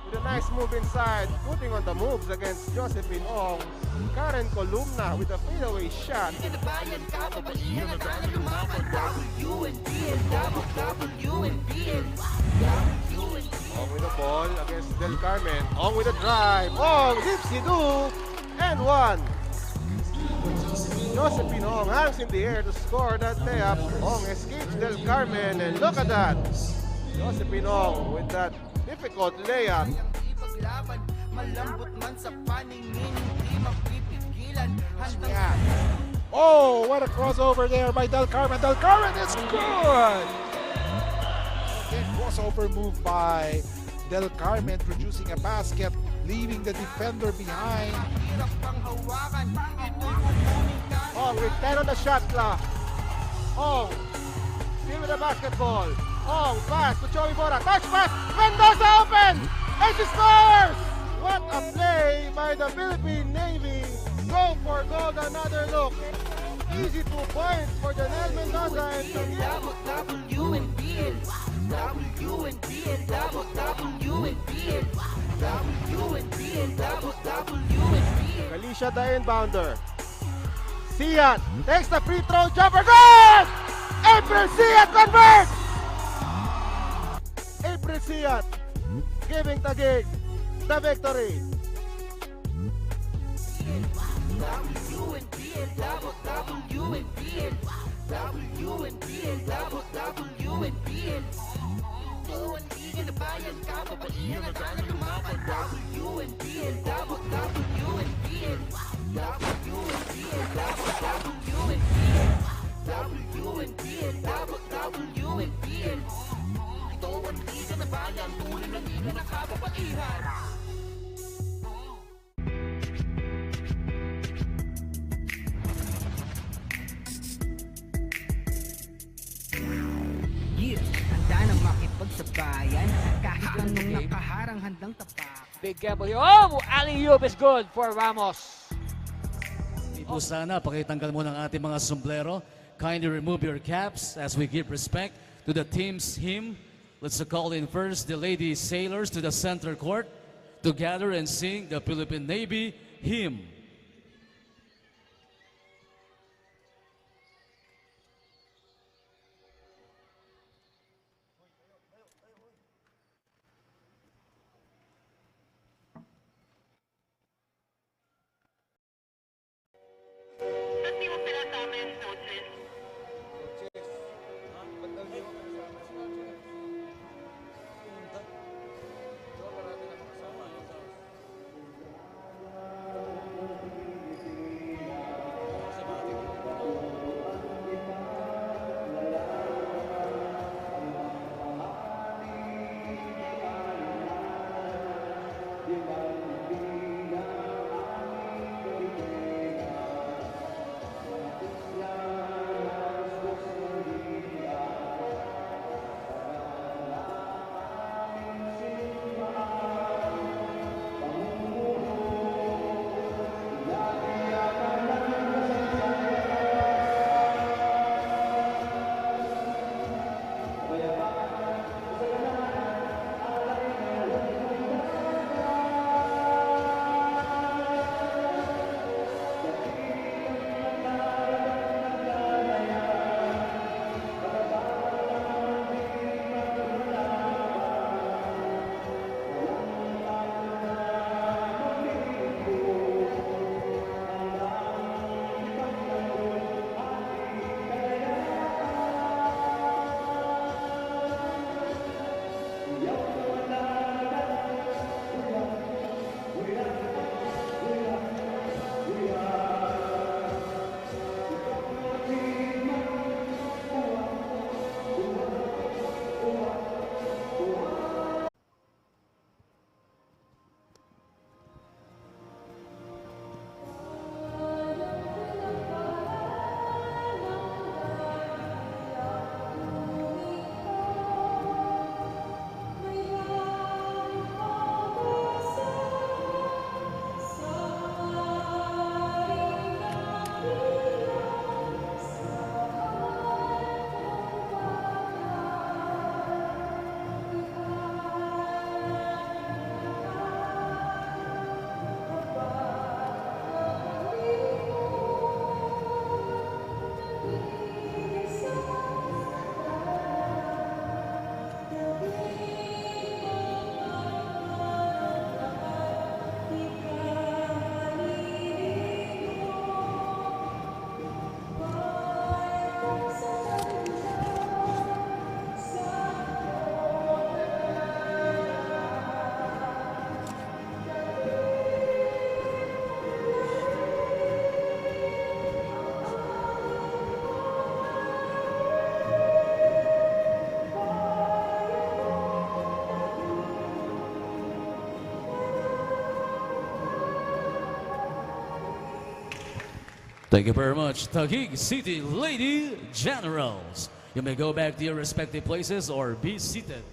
with a nice move inside, putting on the moves against Josephine Ong. Karen Columna with a fadeaway shot. Ong with the ball against Del Carmen. Ong with a drive. Ong, dipsy-do, and one. Josephine Ong hangs in the air to score that layup. Ong escapes Del Carmen, and look at that. Josephine Ong with that difficult layup. Oh, what a crossover there by Del Carmen. Del Carmen is good! Okay, crossover move by Del Carmen, producing a basket, leaving the defender behind. Ong with 10 on the shot clock. Ong still with the basketball. Ong pass to Joey Bora. Touch pass. Mendoza open. And she scores! What a play by the Philippine Navy. Go for gold, another look. Easy 2 points for Janelle Mendoza and WNBL. Kalisha the inbounder. Siat takes the free throw jumper. Good! April Siat converts! April Siat giving Taguig the victory. Handa nang makipagsabayan kahit anong nakaharang handang tapak. Big W. Oh, alley-oop is good for Ramos. Dito sana, pakitanggal mo ng ating mga sombrero. Kindly remove your caps as we give respect to the team's hymn. Let's call in first the lady sailors to the center court to gather and sing the Philippine Navy hymn. Thank you very much, Taguig City Lady Generals. You may go back to your respective places or be seated.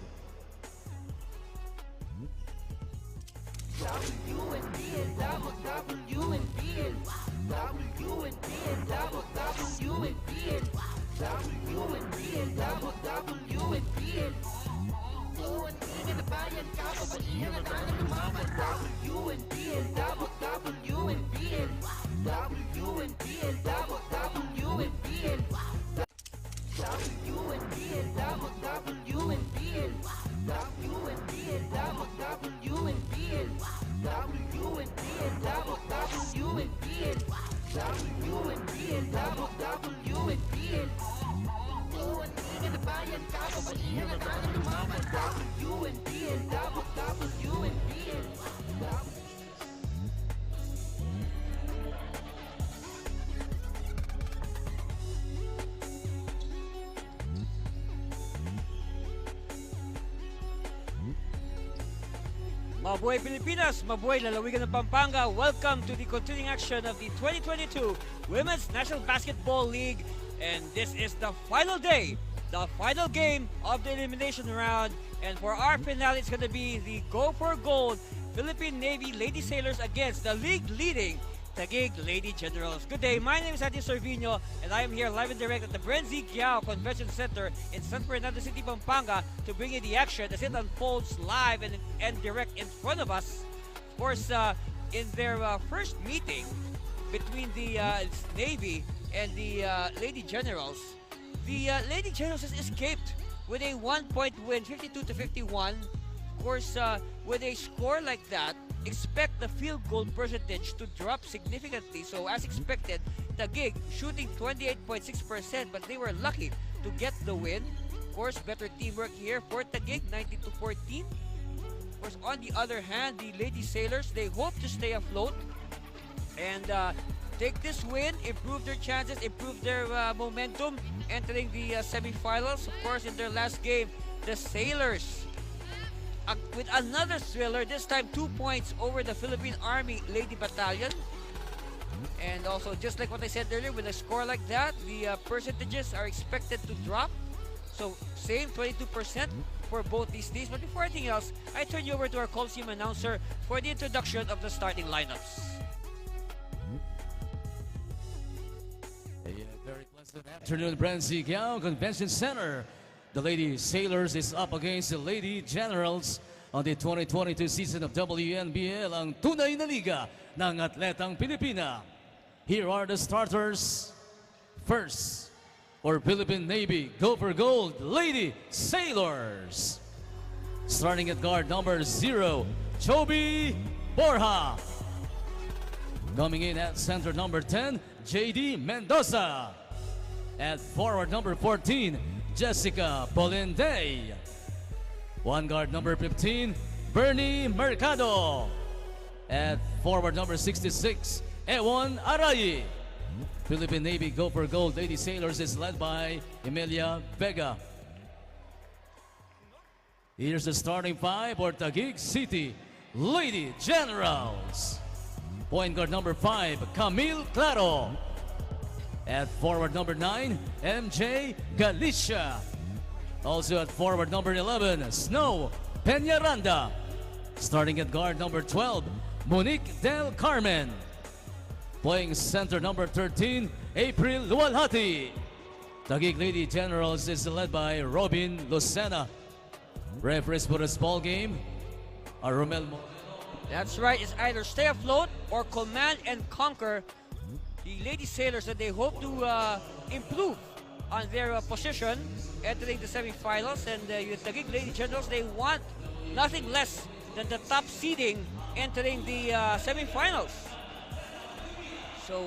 Mabuhay Pilipinas, mabuhay lalawigan ng Pampanga. Welcome to the continuing action of the 2022 Women's National Basketball League. And this is the final day, the final game of the elimination round. And for our finale, it's going to be the Go for Gold Philippine Navy Lady Sailors against the league-leading Taguig Lady Generals. Good day, my name is Ati Sorvino, and I am here live and direct at the Brenzy Giao Convention Center in San Fernando City, Pampanga to bring you the action as it unfolds live and direct in front of us. Of course, in their first meeting between the Navy and the Lady Generals, the Lady Generals has escaped with a 1-point win, 52-51. Of course, with a score like that, expect the field goal percentage to drop significantly. So as expected, Taguig shooting 28.6%, but they were lucky to get the win. Of course, better teamwork here for Taguig, 19-14. Of course, on the other hand, the Lady Sailors, they hope to stay afloat and take this win, improve their chances, improve their momentum entering the semifinals. Of course, in their last game, the Sailors with another thriller, this time 2 points over the Philippine Army Lady Battalion. And also, just like what I said earlier, with a score like that, the percentages are expected to drop. So, same 22% for both these teams. But before anything else, I turn you over to our Coliseum announcer for the introduction of the starting lineups. Very pleasant afternoon, Brenzy Giao Convention Center. The Lady Sailors is up against the Lady Generals on the 2022 season of WNBL, ang tunay na liga ng atletang Pilipina. Here are the starters. First, for Philippine Navy, Go for Gold, Lady Sailors. Starting at guard number 0, Chobi Borja. Coming in at center number 10, JD Mendoza. At forward number 14, Jessica Polinde. One guard number 15, Bernie Mercado. At forward number 66, Ewan Arayi. Philippine Navy Go for Gold Lady Sailors is led by Emilia Vega. Here's the starting five for Taguig City Lady Generals. Point guard number 5, Camille Claro. At forward number 9, MJ Galicia. Also at forward number 11, Snow Peñaranda. Starting at guard number 12, Monique Del Carmen. Playing center number 13, April Lualhati. Taguig Lady Generals is led by Robin Lucena. Referees for this ball game are Romel Mo. That's right, it's either stay afloat or command and conquer. The Lady Sailors that they hope to improve on their position entering the semifinals, and the Taguig Lady Generals, they want nothing less than the top seeding entering the semifinals. So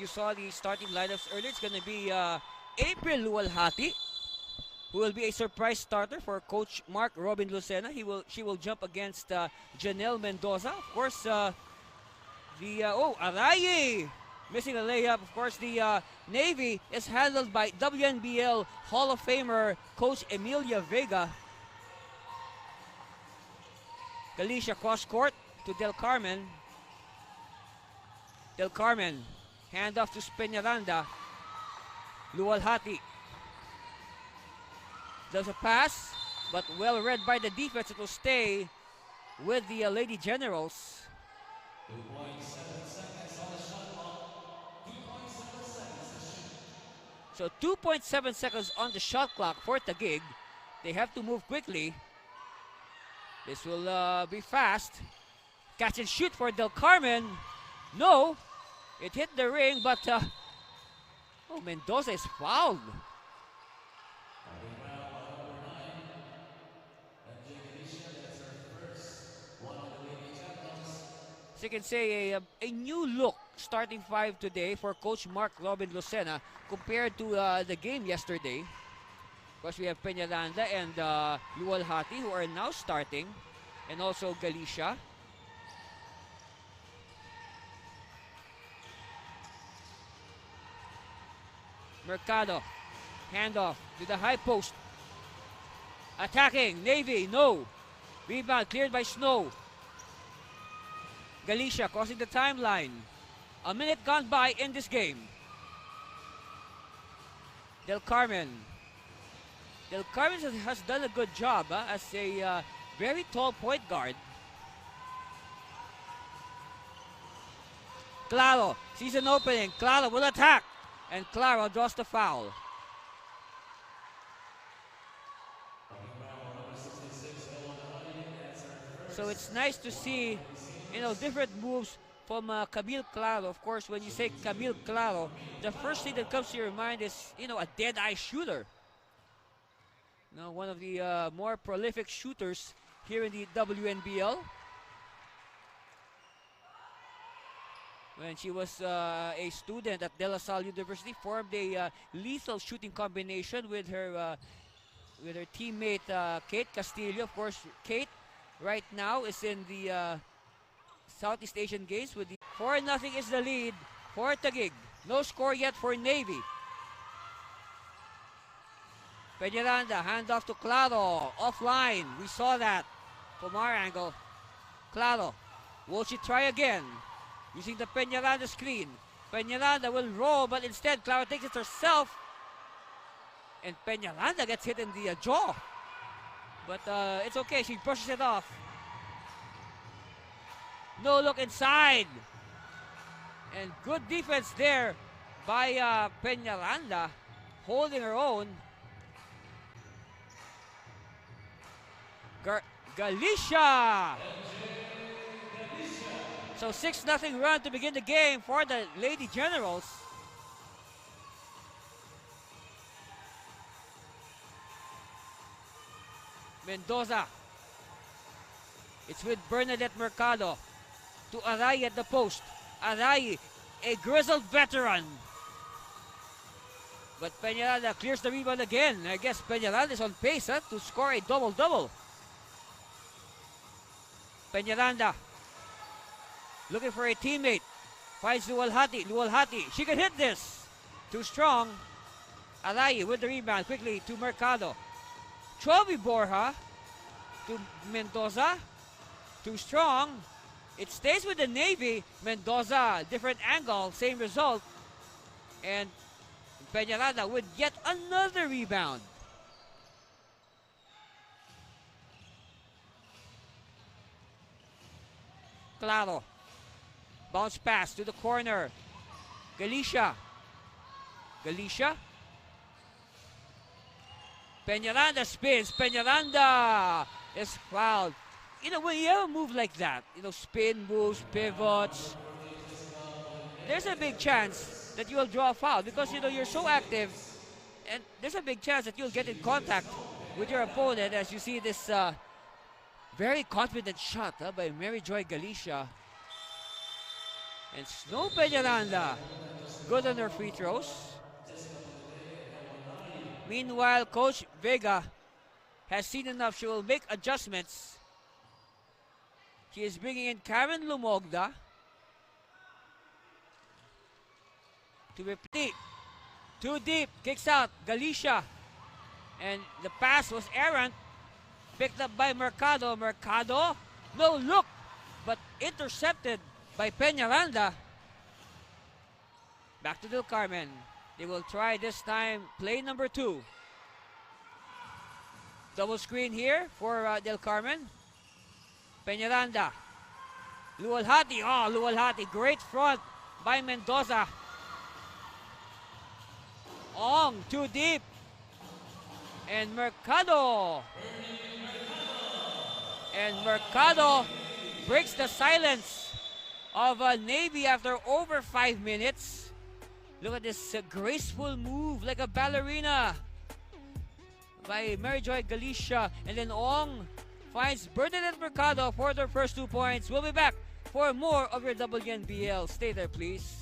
you saw the starting lineups earlier. It's going to be April Lualhati, who will be a surprise starter for Coach Mark Robin Lucena. She will jump against Janelle Mendoza. Of course, Arayi missing a layup. Of course, the Navy is handled by WNBL Hall of Famer Coach Emilia Vega. Galicia cross court to Del Carmen. Del Carmen Hand off to Peñaranda. Luwalhati. Does a pass, but well read by the defense. It will stay with the Lady Generals. 2.7 seconds on the shot clock. 2.7 seconds. So 2.7 seconds on the shot clock for Taguig. They have to move quickly. This will be fast. Catch and shoot for Del Carmen. No, it hit the ring, but oh, Mendoza is fouled. So you can say a new look starting five today for Coach Mark Robin Lucena compared to the game yesterday. Of course, we have Peñaranda and Luwalhati who are now starting, and also Galicia. Mercado, handoff to the high post. Attacking, Navy, no. Rebound cleared by Snow. Galicia crossing the timeline. A minute gone by in this game. Del Carmen. Del Carmen has done a good job as a very tall point guard. Claro sees an opening. Claro will attack. And Claro draws the foul. So it's nice to see, different moves from Camille Claro. Of course, when you say Camille Claro, the first thing that comes to your mind is, a dead-eye shooter. One of the more prolific shooters here in the WNBL. When she was a student at De La Salle University, formed a lethal shooting combination with her teammate Kate Castillo. Of course, Kate right now is in the Southeast Asian Games with the 4-0 is the lead for Taguig. No score yet for Navy. Peñaranda, handoff to Claro, offline. We saw that from our angle. Claro, will she try again? Using the Peñaranda screen. Peñaranda will roll, but instead Claro takes it herself. And Peñaranda gets hit in the jaw. But it's okay, she brushes it off. No look inside. And good defense there by Peñaranda, holding her own. Galicia! So 6-0 run to begin the game for the Lady Generals. Mendoza. It's with Bernadette Mercado to Aray at the post. Aray, a grizzled veteran. But Peñaranda clears the rebound again. I guess Peñaranda is on pace to score a double-double. Peñaranda looking for a teammate. Finds Luwalhati. Luwalhati. She can hit this. Too strong. Aray with the rebound quickly to Mercado. Chovy Borja to Mendoza. Too strong. It stays with the Navy. Mendoza, different angle, same result. And Peñaranda with yet another rebound. Claro. Bounce pass to the corner. Galicia. Galicia. Peñaranda spins. Peñaranda is fouled. When you have a move like that, spin moves, pivots, there's a big chance that you will draw a foul because, you're so active, and there's a big chance that you'll get in contact with your opponent as you see this very confident shot by Mary Joy Galicia. And Snow Peñaranda, good on her free throws. Meanwhile, Coach Vega has seen enough. She will make adjustments. She is bringing in Karen Lumogda to repeat. Too deep, kicks out, Galicia. And the pass was errant. Picked up by Mercado. Mercado, no look, but intercepted by Peñaranda. Back to Del Carmen. They will try this time play number 2. Double screen here for Del Carmen. Peñaranda. Luwalhati. Oh, Luwalhati. Great front by Mendoza. Ong, too deep. And Mercado. And Mercado breaks the silence of Navy after over 5 minutes. Look at this graceful move like a ballerina by Maryjoy Galicia. And then Ong finds Bernadette Mercado for their first 2 points. We'll be back for more of your WNBL. Stay there, please.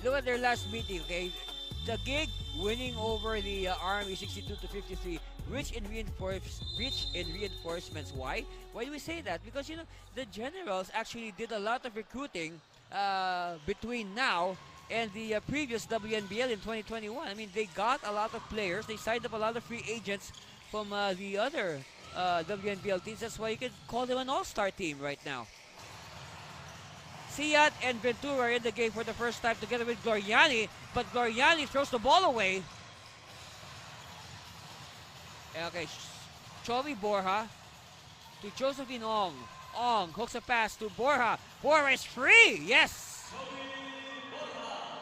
Look at their last meeting, okay? Taguig winning over the Army 62-53, rich in reinforcements. Why? Why do we say that? Because, you know, the Generals actually did a lot of recruiting between now and the previous WNBL in 2021. I mean, they got a lot of players. They signed up a lot of free agents from the other WNBL teams. That's why you can call them an all-star team right now. Siat and Ventura are in the game for the first time together with Gloriani, but Gloriani throws the ball away. Okay, Chovy Borja to Josephine Ong. Ong hooks a pass to Borja. Borja is free, yes!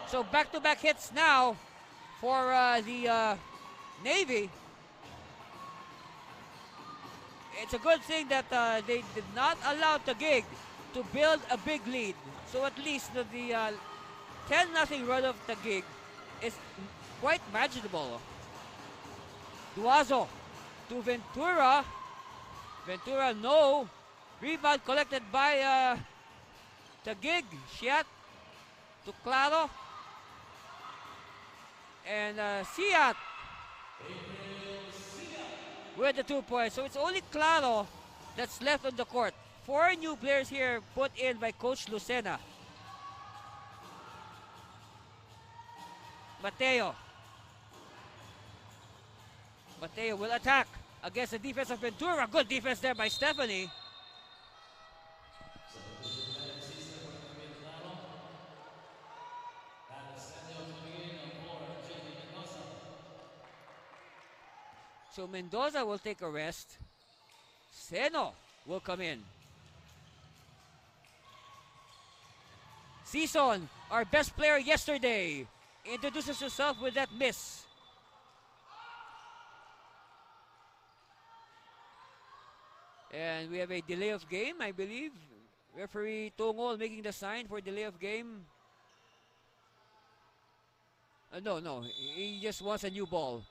So back-to-back hits now for the Navy. It's a good thing that they did not allow Taguig to build a big lead. So at least the 10-0 run of Taguig is quite manageable. Duazo to Ventura. Ventura, no. Rebound collected by Taguig. Siat to Claro. And Siat with the 2 points. So it's only Claro that's left on the court. 4 new players here put in by Coach Lucena. Mateo. Mateo will attack against the defense of Ventura. Good defense there by Stephanie. So Mendoza will take a rest. Seno will come in. Season, our best player yesterday, introduces himself with that miss. And we have a delay of game, I believe. Referee Tongol making the sign for delay of game. No, he just wants a new ball.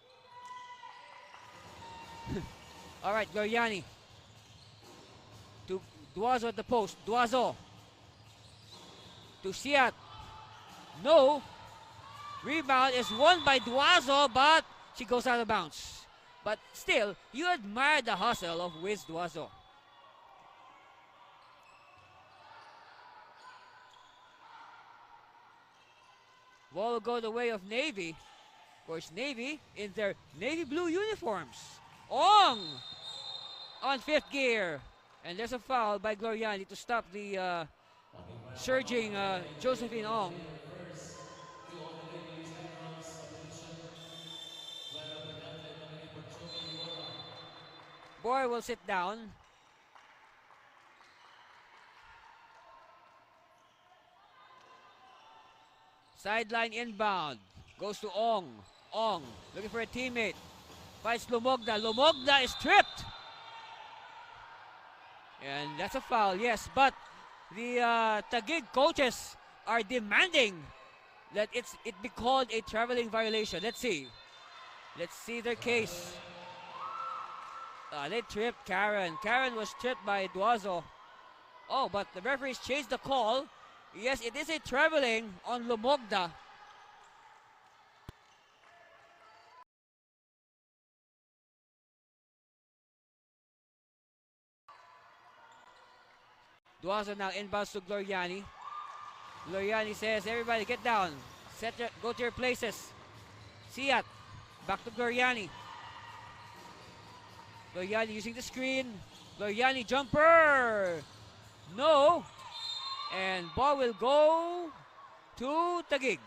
All right, Gloriani. To Duazo at the post. Duazo. To Siat. No. Rebound is won by Duazo, but she goes out of bounds. But still, you admire the hustle of Wiz Duazo. Ball will go the way of Navy. Of course, Navy in their navy blue uniforms. Ong on 5th gear. And there's a foul by Gloriani to stop the surging Josephine Ong. Boy will sit down. Sideline inbound. Goes to Ong. Ong looking for a teammate. Finds Lumogda. Lumogda is tripped. And that's a foul, yes. But the Taguig coaches are demanding that it be called a traveling violation. Let's see. Let's see their case. They tripped Karen. Karen was tripped by Duazo. Oh, but the referees changed the call. Yes, it is a traveling on Lumogda. Duazo now inbounds to Gloriani. Gloriani says, everybody get down. Go to your places. Siat. Back to Gloriani. Gloriani using the screen. Gloriani jumper. No. And ball will go to Taguig.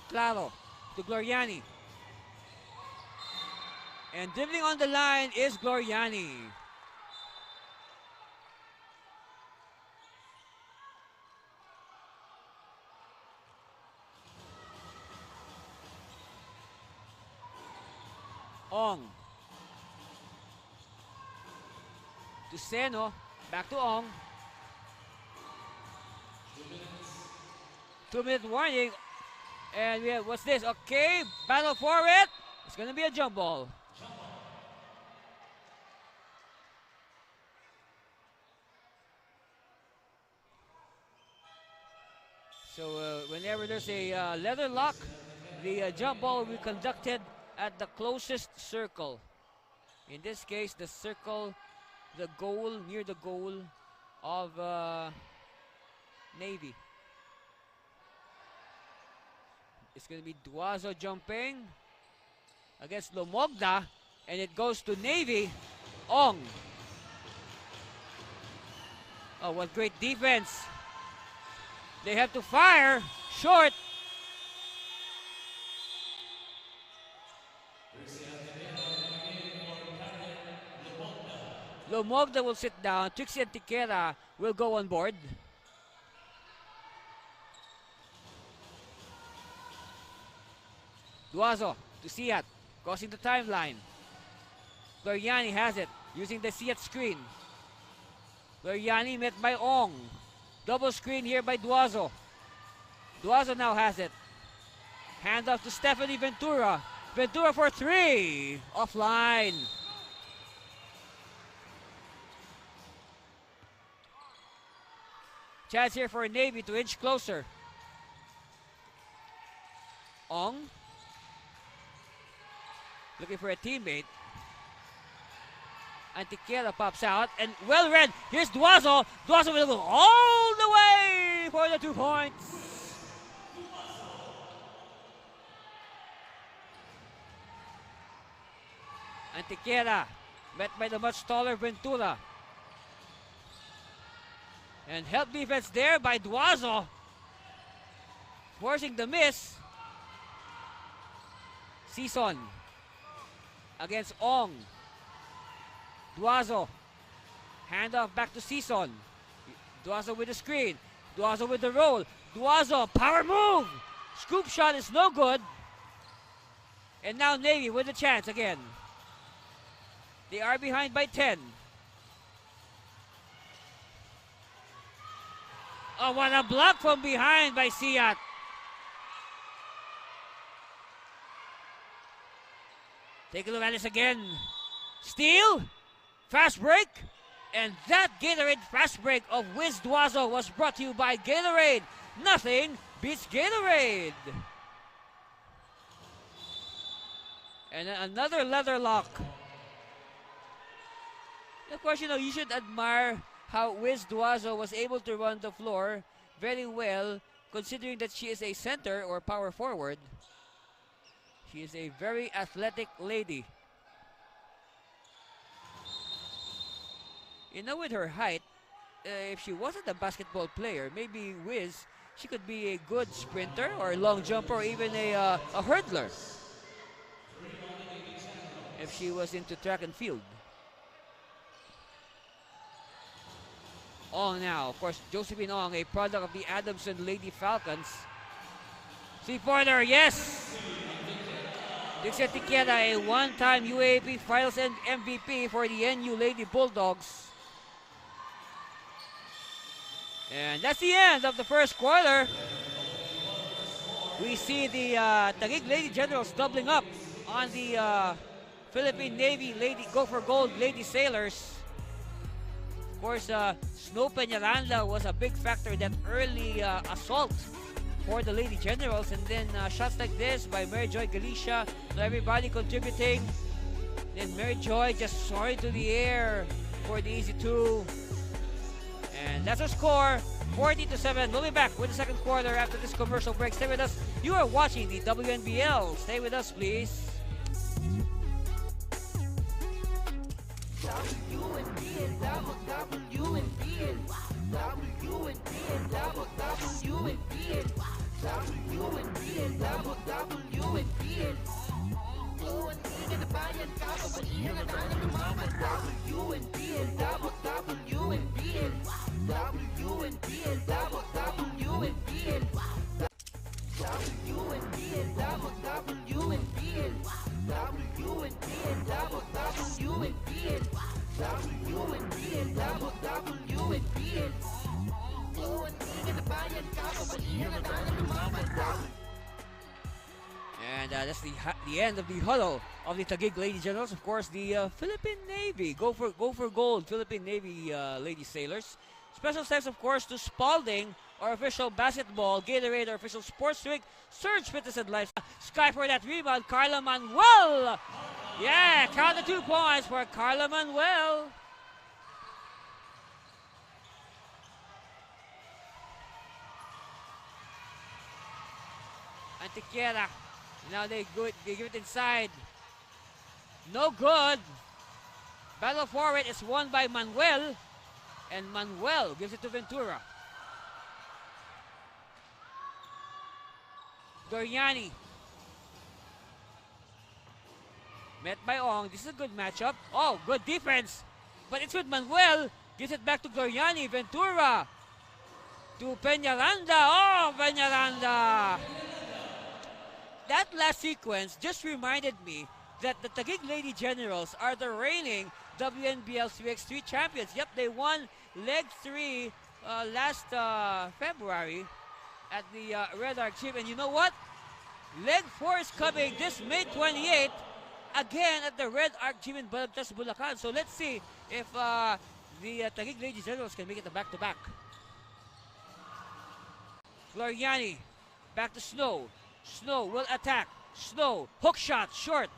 Claro to Gloriani. And dribbling on the line is Gloriani. Ong. To Seno. Back to Ong. 2-minute warning. And we have, what's this? Okay, battle for it. It's going to be a jump ball. So whenever there's a leather lock, the jump ball will be conducted at the closest circle. In this case, the circle, the goal, near the goal of Navy. It's going to be Duazo jumping against Lumogda, and it goes to Navy. Ong. Oh, what great defense. They have to fire. Short. Lumogda will sit down. Trixie and Tiquera will go on board. Duazo to Siat, crossing the timeline. Gloriani has it, using the Siat screen. Gloriani met by Ong. Double screen here by Duazo. Duazo now has it. Hand off to Stephanie Ventura. Ventura for three. Offline. Chance here for Navy to inch closer. Ong. Looking for a teammate. Antiquera pops out. And well read. Here's Duazo. Duazo will go all the way for the 2 points. Antiquera met by the much taller Ventura. And help defense there by Duazo. Forcing the miss. Season against Ong. Duazo. Hand off back to Season. Duazo with the screen. Duazo with the roll. Duazo, power move. Scoop shot is no good. And now Navy with a chance again. They are behind by 10. Oh, what a block from behind by Siat. Take a look at this again. Steal. Fast break. And that Gatorade fast break of Wiz Duazo was brought to you by Gatorade. Nothing beats Gatorade. And another leather lock. Of course, you know, you should admire how Wiz Duazo was able to run the floor very well, considering that she is a center or power forward. She is a very athletic lady. You know, with her height, if she wasn't a basketball player, maybe Wiz, she could be a good sprinter or a long jumper or even a hurdler if she was into track and field. Ong now, of course, Josephine Ong, a product of the Adamson Lady Falcons. 3-pointer, yes! Dixie Tiquera, a one-time UAAP Finals and MVP for the NU Lady Bulldogs. And that's the end of the first quarter. We see the Taguig Lady Generals doubling up on the Philippine Navy Lady Go for Gold Lady Sailors. Of course, Snow Peñaranda was a big factor in that early assault for the Lady Generals, and then shots like this by Mary Joy Galicia, so everybody contributing. Then Mary Joy just soaring to the air for the easy two. And that's our score, 40-7. We'll be back with the second quarter after this commercial break. Stay with us. You are watching the WNBL. Stay with us, please. And that's the end of the huddle of the Taguig Lady Generals. Of course, the Philippine Navy go for gold. Philippine Navy Lady Sailors. Special thanks, of course, to Spalding, our official basketball, Gatorade, our official sports drink, Surge Fitness and Life. Sky for that rebound, Carla Manuel. Yeah, count the 2 points for Carla Manuel. Antiquiera. Now they give it inside. No good. Battle for it is won by Manuel. And Manuel gives it to Ventura. Doriani. Met by Ong. This is a good matchup. Oh, good defense. But it's with Manuel. Gives it back to Doriani. Ventura. To Peñaranda. Oh, Peñaranda. That last sequence just reminded me that the Taguig Lady Generals are the reigning WNBL 3x3 champions. Yep, they won Leg 3 last February at the Red Arc Gym. And you know what? Leg 4 is coming this May 28th again at the Red Arc Gym in Balagtas, Bulacan. So let's see if the Taguig Lady Generals can make it a back-to-back. Floriani, back to Snow. Snow will attack. Snow, hook shot, short.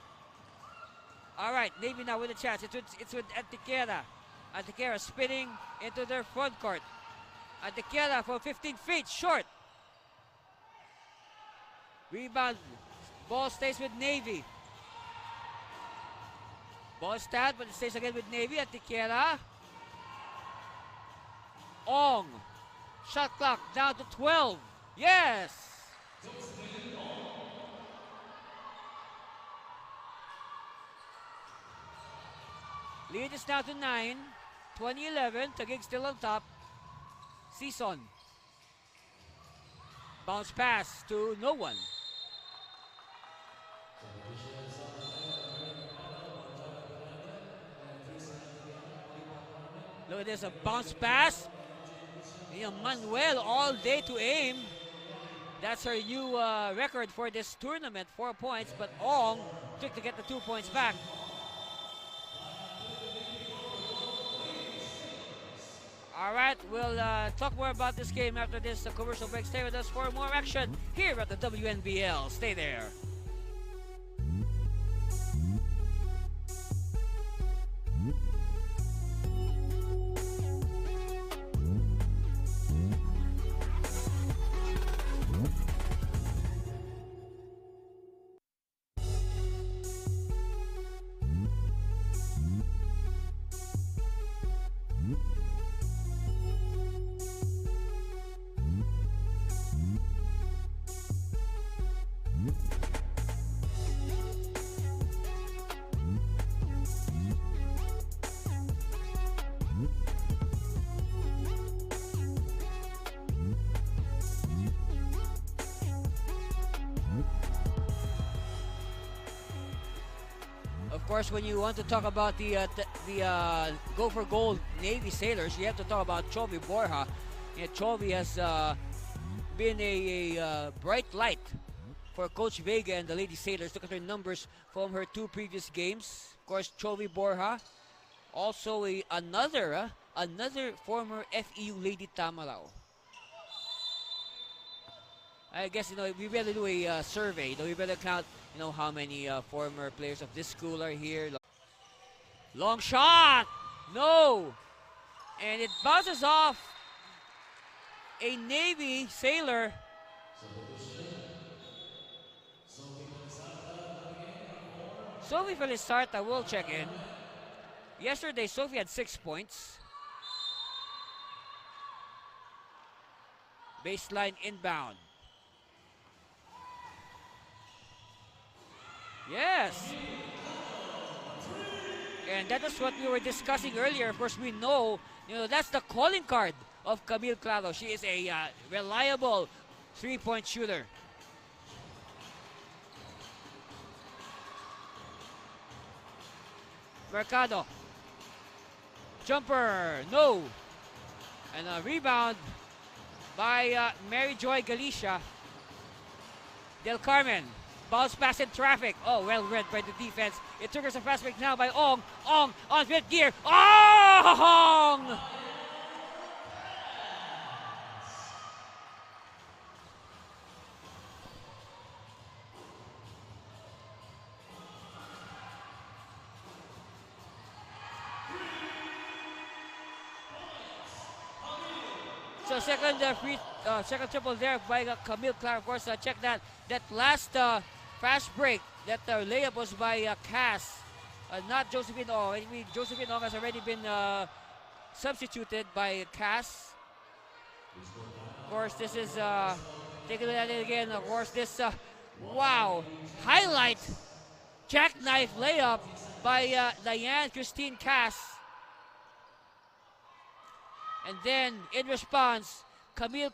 All right, Navy now with a chance. It's with Antiquera. Antiquera spinning into their front court. Antiquera for 15 feet, short. Rebound. Ball stays with Navy. Ball stand, but it stays again with Navy. Antiquera. Ong. Shot clock down to 12. Yes! Lead is now to 9. 20-11. Taguig still on top. Season. Bounce pass to no one. Look at this, a bounce pass. Manuel all day to aim. That's her new record for this tournament, 4 points, but Ong took to get the 2 points back. All right, we'll talk more about this game after this commercial break. Stay with us for more action here at the WNBL. Stay there. Of course, when you want to talk about the Go for Gold Navy Sailors, you have to talk about Chovy Borja. Yeah, Chovy has been a bright light for Coach Vega and the Lady Sailors. Look at her numbers from her 2 previous games. Of course, Chovy Borja, also another former FEU Lady Tamarao. I guess, we better do a survey. We better count, how many former players of this school are here. Long shot! No! And it bounces off a Navy sailor. Sophie Felizarta will check in. Yesterday, Sophie had 6 points. Baseline inbound. Yes. And that is what we were discussing earlier. Of course, we know, that's the calling card of Camille Claro. She is a reliable 3-point shooter. Mercado. Jumper. No. And a rebound by Mary Joy Galicia. Del Carmen. Bounce pass in traffic. Oh, well read by the defense. It triggers a fast break now by Ong. Ong on fifth gear. Ong! So second triple there by Camille Claro. Of course, check that last fast break. That layup was by Cass, not Josephine Ong. I mean, Josephine Ong has already been substituted by Cass. Of course, this is take a look at it again. Of course, this wow highlight jackknife layup by Diane Christine Cass. And then, in response, Camille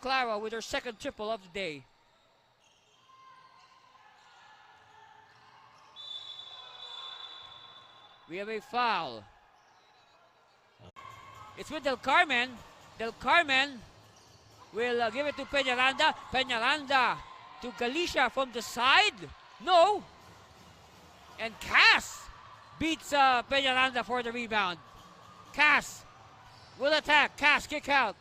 Claro with her second triple of the day. We have a foul. It's with Del Carmen. Del Carmen will give it to Peñaranda. Peñaranda to Galicia from the side. No. And Cass beats Peñaranda for the rebound. Cass will attack. Cass kick out.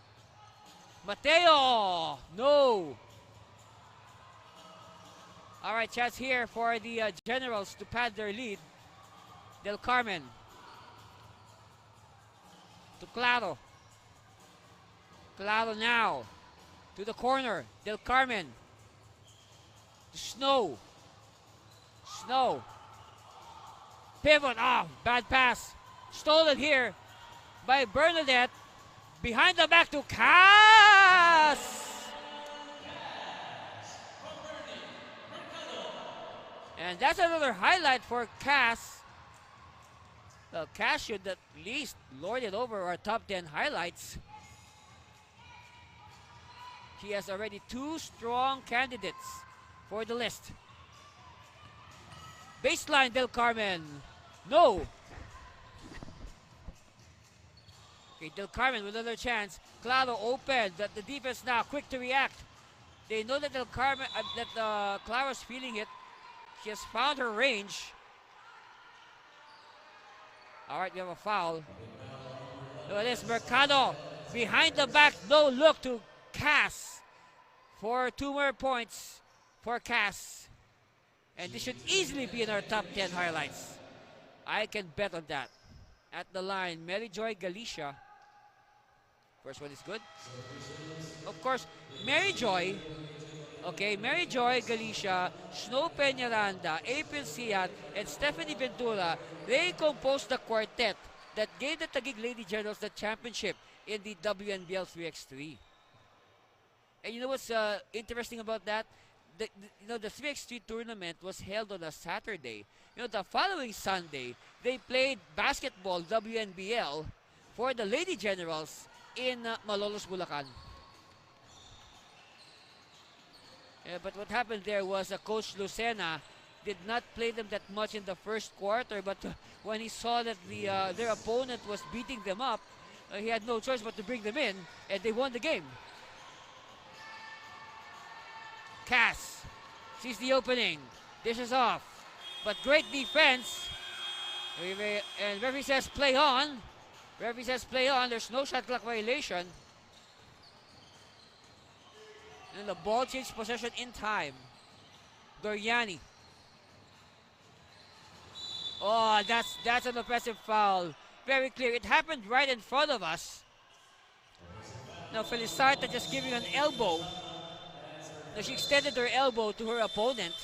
Mateo. No. All right, chance here for the Generals to pad their lead. Del Carmen. To Claro. Claro now. To the corner. Del Carmen. To Snow. Snow. Pivot. Ah, bad pass. Stolen here by Bernadette. Behind the back to Cass. And that's another highlight for Cass. Well, Cass should at least lord it over our top 10 highlights. She has already 2 strong candidates for the list. Baseline, Del Carmen. No. Okay, Del Carmen with another chance. Claro open. The defense now quick to react. They know that Del Carmen, Claro's feeling it. She has found her range. All right, we have a foul. Look at this, Mercado behind the back, no look to Cass for 2 more points for Cass. And this should easily be in our top 10 highlights. I can bet on that. At the line, Mary Joy Galicia. First one is good. Of course, Mary Joy, Mary Joy Galicia, Snow Peñaranda, April Siat, and Stephanie Ventura, they composed the quartet that gave the Taguig Lady Generals the championship in the WNBL 3x3. And you know what's interesting about that? The 3x3 tournament was held on a Saturday. The following Sunday, they played basketball WNBL for the Lady Generals in Malolos, Bulacan. But what happened there was Coach Lucena did not play them that much in the first quarter, but when he saw that their opponent was beating them up, he had no choice but to bring them in, and they won the game. Cass sees the opening, dishes off, but great defense. And referee says play on. Referee says play on. There's no shot clock violation. And the ball changed possession in time. Doriani. Oh, that's an offensive foul. Very clear. It happened right in front of us. Now Felisarta just giving an elbow. Now she extended her elbow to her opponent.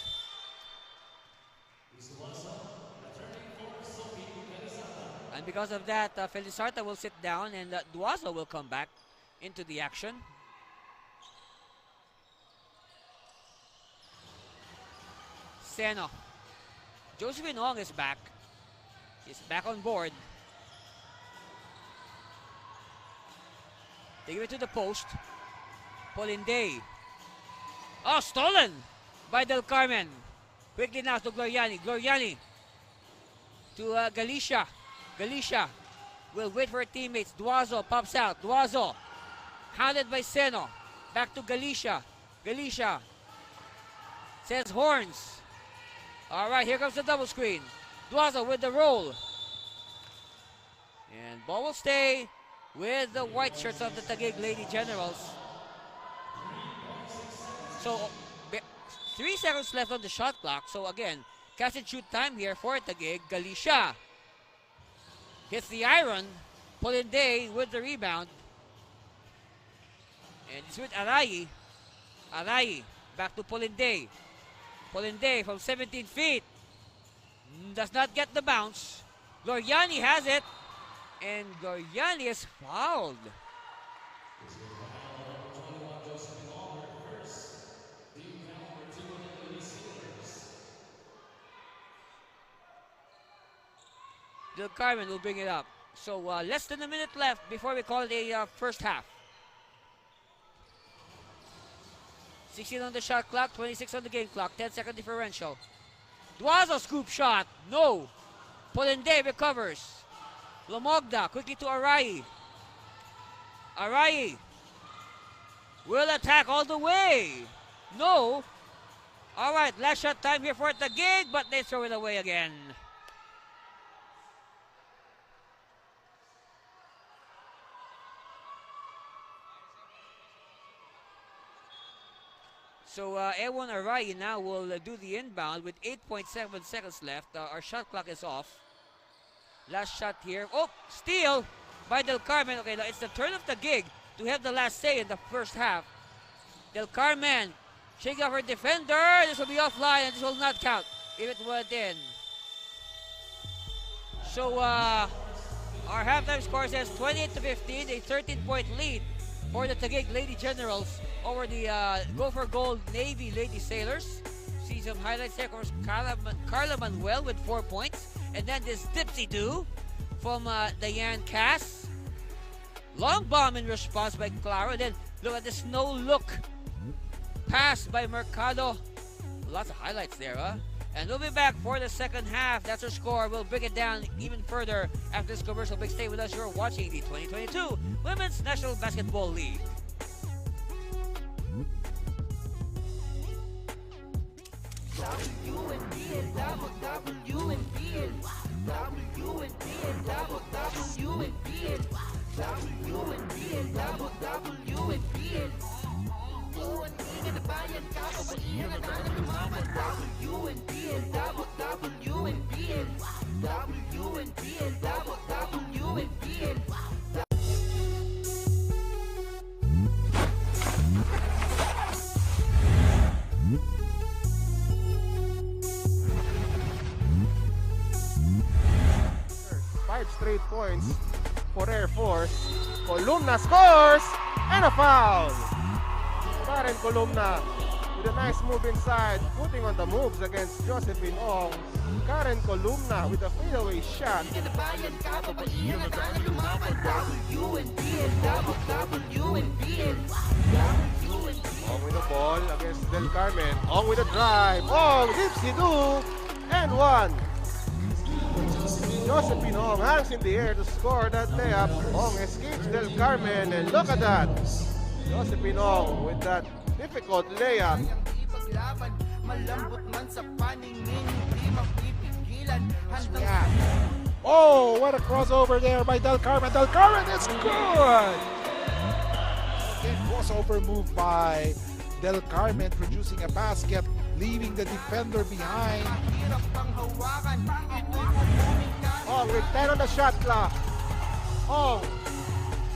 And because of that, Felisarta will sit down and Duazo will come back into the action. Seno. Josephine Ong is back. He's back on board. They give it to the post. Polinday. Oh, stolen by Del Carmen. Quickly now to Gloriani. Gloriani to Galicia. Galicia will wait for her teammates. Duazo pops out. Duazo hounded by Seno. Back to Galicia. Galicia says horns. All right, here comes the double screen. Duazo with the roll. And ball will stay with the white shirts of the Taguig Lady Generals. So, 3 seconds left on the shot clock. So again, catch and shoot time here for Taguig. Galicia hits the iron. Polinday with the rebound. And it's with Arayi. Arayi back to Polinday. Polinday from 17 feet. Does not get the bounce. Gloriani has it. And Gloriani is fouled. Del Carmen will bring it up. So less than a minute left before we call it a first half. 16 on the shot clock, 26 on the game clock, 10-second differential. Duazo scoop shot, no. Polinday recovers. Lomogda quickly to Arayi. Arayi will attack all the way. No. All right, last shot time here for Taguig, but they throw it away again. So Ewan Arayi now will do the inbound with 8.7 seconds left. Our shot clock is off. Last shot here. Oh, steal by Del Carmen. Okay, it's the turn of Taguig to have the last say in the first half. Del Carmen shaking off her defender. This will be offline and this will not count if it went in. So our halftime score says 28-15, a 13-point lead for the Taguig Lady Generals over the Go for Gold Navy Lady Sailors. See some highlights here. Of course, Carla Manuel with 4 points. And then this dipsy-do from Diane Cass. Long bomb in response by Clara. Then look at this no-look pass by Mercado. Lots of highlights there, huh? And we'll be back for the second half. That's our score. We'll bring it down even further after this commercial break. Stay with us. You're watching the 2022 Women's National Basketball League. WNBL, WNBL, WNBL, WNBL. Tuwing na bayan ka, kabalihan na tayo lumaban. WNBL, WNBL, WNBL, WNBL. Straight points for Air Force. Columna scores and a foul. Karen Columna with a nice move inside, putting on the moves against Josephine Ong. Karen Columna with a fadeaway shot. Ong with the ball against Del Carmen. Ong with a drive. Ong, dipsy-do, and one. Josephine Hong hangs in the air to score that layup. Hong escapes Del Carmen, and look at that. Josephine Hong with that difficult layup. Oh, what a crossover there by Del Carmen. Del Carmen is good! Okay, crossover move by Del Carmen, producing a basket, leaving the defender behind. Hong with 10 on the shot clock. Hong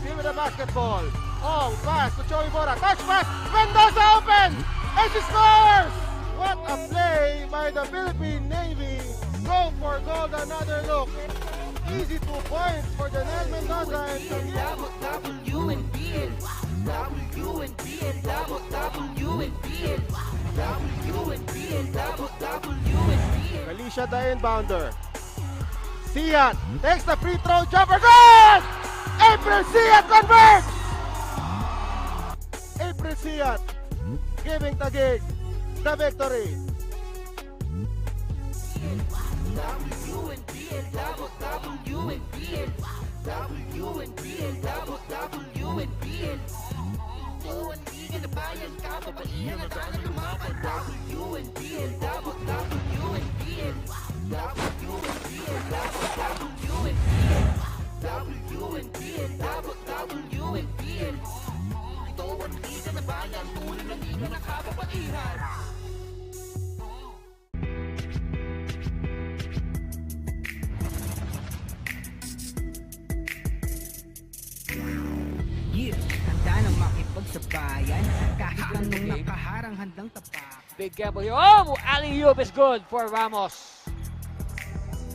still with the basketball. Hong pass to Joey Bora. Touch pass. Mendoza open! And she scores! What a play by the Philippine Navy. Go for gold, another look. Easy 2 points for Janelle Mendoza and WNBL, WNBL, WNBL, WNBL. Alicia the inbounder. Siat takes the free throw jumper. Good! April Siat converts! April Siat giving Taguig the victory. WNBL, WNBL, WNBL, WNBL. Hindi na bayan ka, babaihan na tayo lumaban. WNBL, WNBL, WNBL, WNBL, WNBL. Ito ang liga na bayan, tunay na liga na kababaihan. Handa nang makipagsabayan kahit anong nakaharang handang tapak. Big gamble here. Oh, alley-oop is good for Ramos.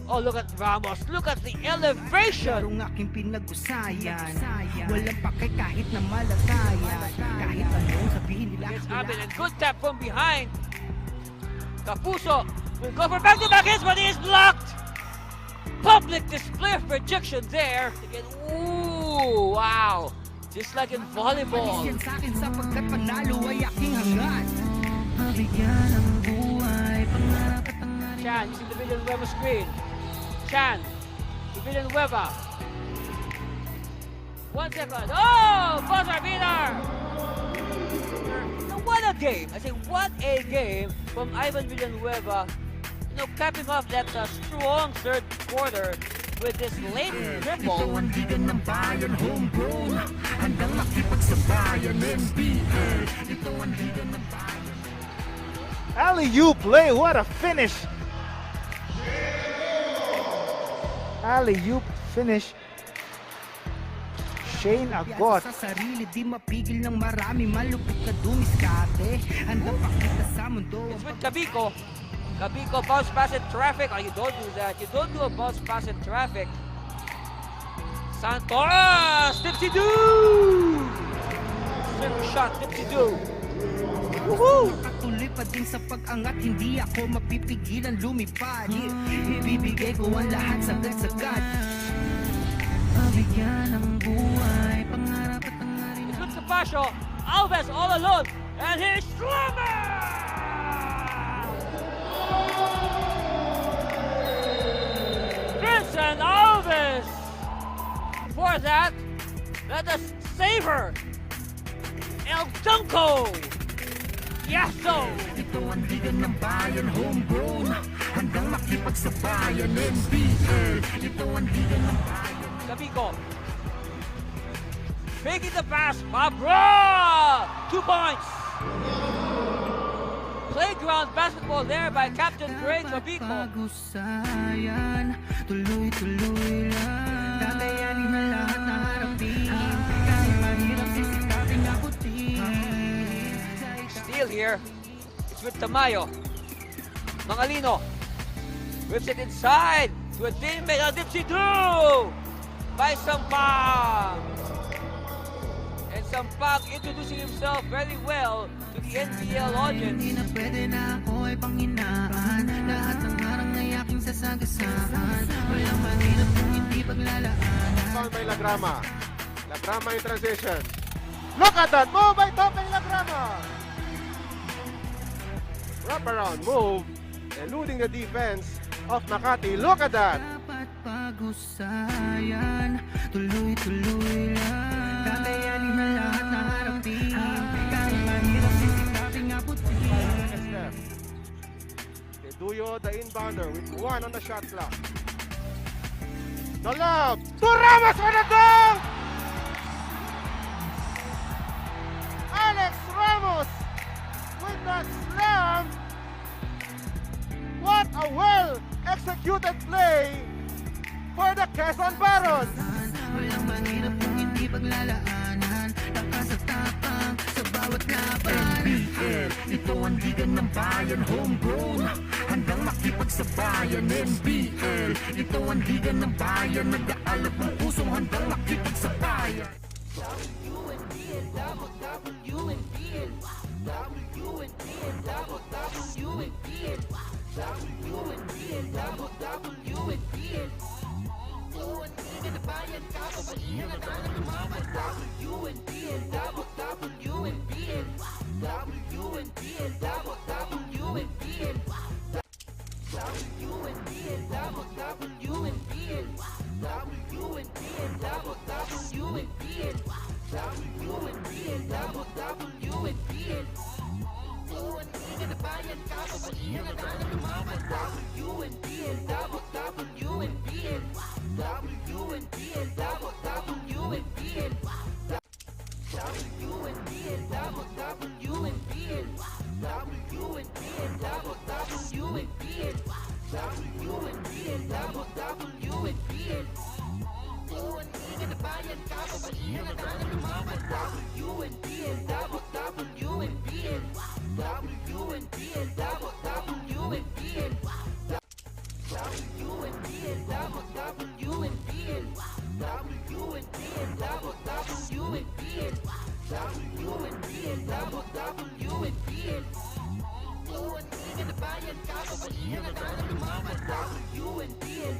Oh, look at Ramos. Look at the elevation. Larong aking pinag-usayan, walang pakay kahit na malatayan. Kahit anong sabihin nila. It's Abin and good tap from behind. Kapuso will go for back-to-back hits, but he is blocked. Public display of projection there. Again, ooh, wow. Just like in volleyball. Yan sa akin sapagkat panalo ay aking hangad. Mabigyan ang buhay, pangarap at hangarin. Chan using the Villanueva screen. Chan to Villanueva. 1 second. Oh, buzzer beater. Now, what a game. I say, what a game from Ivan Villanueva. You know, capping off that strong third quarter with this late triple. Ito ang liga ng bayan, homegrown. Handang makipagsabayan, NBL. Ito ang liga ng bayan. Alley-oop play, what a finish. Alley-oop finish. Shane Agot. Sa sarili, di mapigil ng marami. Malupit na dumiskate. Handang pakita sa mundo. It's with Kabiko. Kabiko bounce pass in traffic. Oh, you don't do that. You don't do a bounce pass in traffic. Santos! Dipsy-doo! Simple shot, Dipsy-doo. Woohoo! Patuloy pa din sa pag-angat, hindi ako mapipigilan lumipad. Ibibigay ko ang lahat sagad-sagad. Mabigyan ng buhay, pangarap at hangarin. It's with Capascio. Alves all alone. And here's Slammer! Vincent Alves! For that, let us savor El Dunco! Yaso! Ito ang liga ng bayan, homegrown. Handang makipagsabayan, NBL. Ito ang liga ng bayan. Kabiko. Making the pass, Pabra! 2 points! Playground basketball there by Captain Greg Kabiko. Pag-usayan, tuloy-tuloy lang. Tatayanin na lahat na harapin. Kahit mahirap sisikapin ako din. Steal here. It's with Tamayo. Mangalino. Whips it inside to a teammate. Dipsy-doo! By Sampang. And Sampang introducing himself very well to the NBL audience. Hindi na pwede na ako ay panghinaan. Lahat ng harang ay aking sasagasaan. Walang mahirap kung hindi paglalaan. Found by Lagrama. Lagrama in transition. Look at that move by Topeng Lagrama. Wraparound move, eluding the defense of Makati. Look at that. Dapat pag husayan. Tuloy-tuloy lang, kakayanin na lahat na harapin. Kahit mahirap sisikaping abutin. Next step. Teduyo, the inbounder, with 1 on the shot clock. The lob to Ramos for the goal! Alex Ramos with that slam. What a well-executed play for the Quezon Barons. Walang mahirap kung hindi paglalaanan. Lakas at tapang sa bawat laban. NBL, ito ang ligan ng bayan. Homegrown, handang makipagsabayan. NBL, ito ang ligan ng bayan. Nag-aalap ng pusong handang makipagsabayan. WNBL, WNBL, WNBL, WNBL, WNBL, WNBL. Tuwan liga na bayan, kababaihan na tayo lumaban. WNBL, WNBL, WNBL, WNBL, WNBL, WNBL, WNBL. Tuwan liga na bayan, kababaihan na tayo lumaban. WNBL, WNBL, WNBL, WNBL, WNBL, WNBL, WNBL. Tuwan liga na bayan, kababaihan na tayo lumaban. WNBL, WNBL, WNBL, WNBL. WNBL, WNBL, WNBL. Tuwan liga na bayan, kababaihan na tayo lumaban. WNBL, WNBL,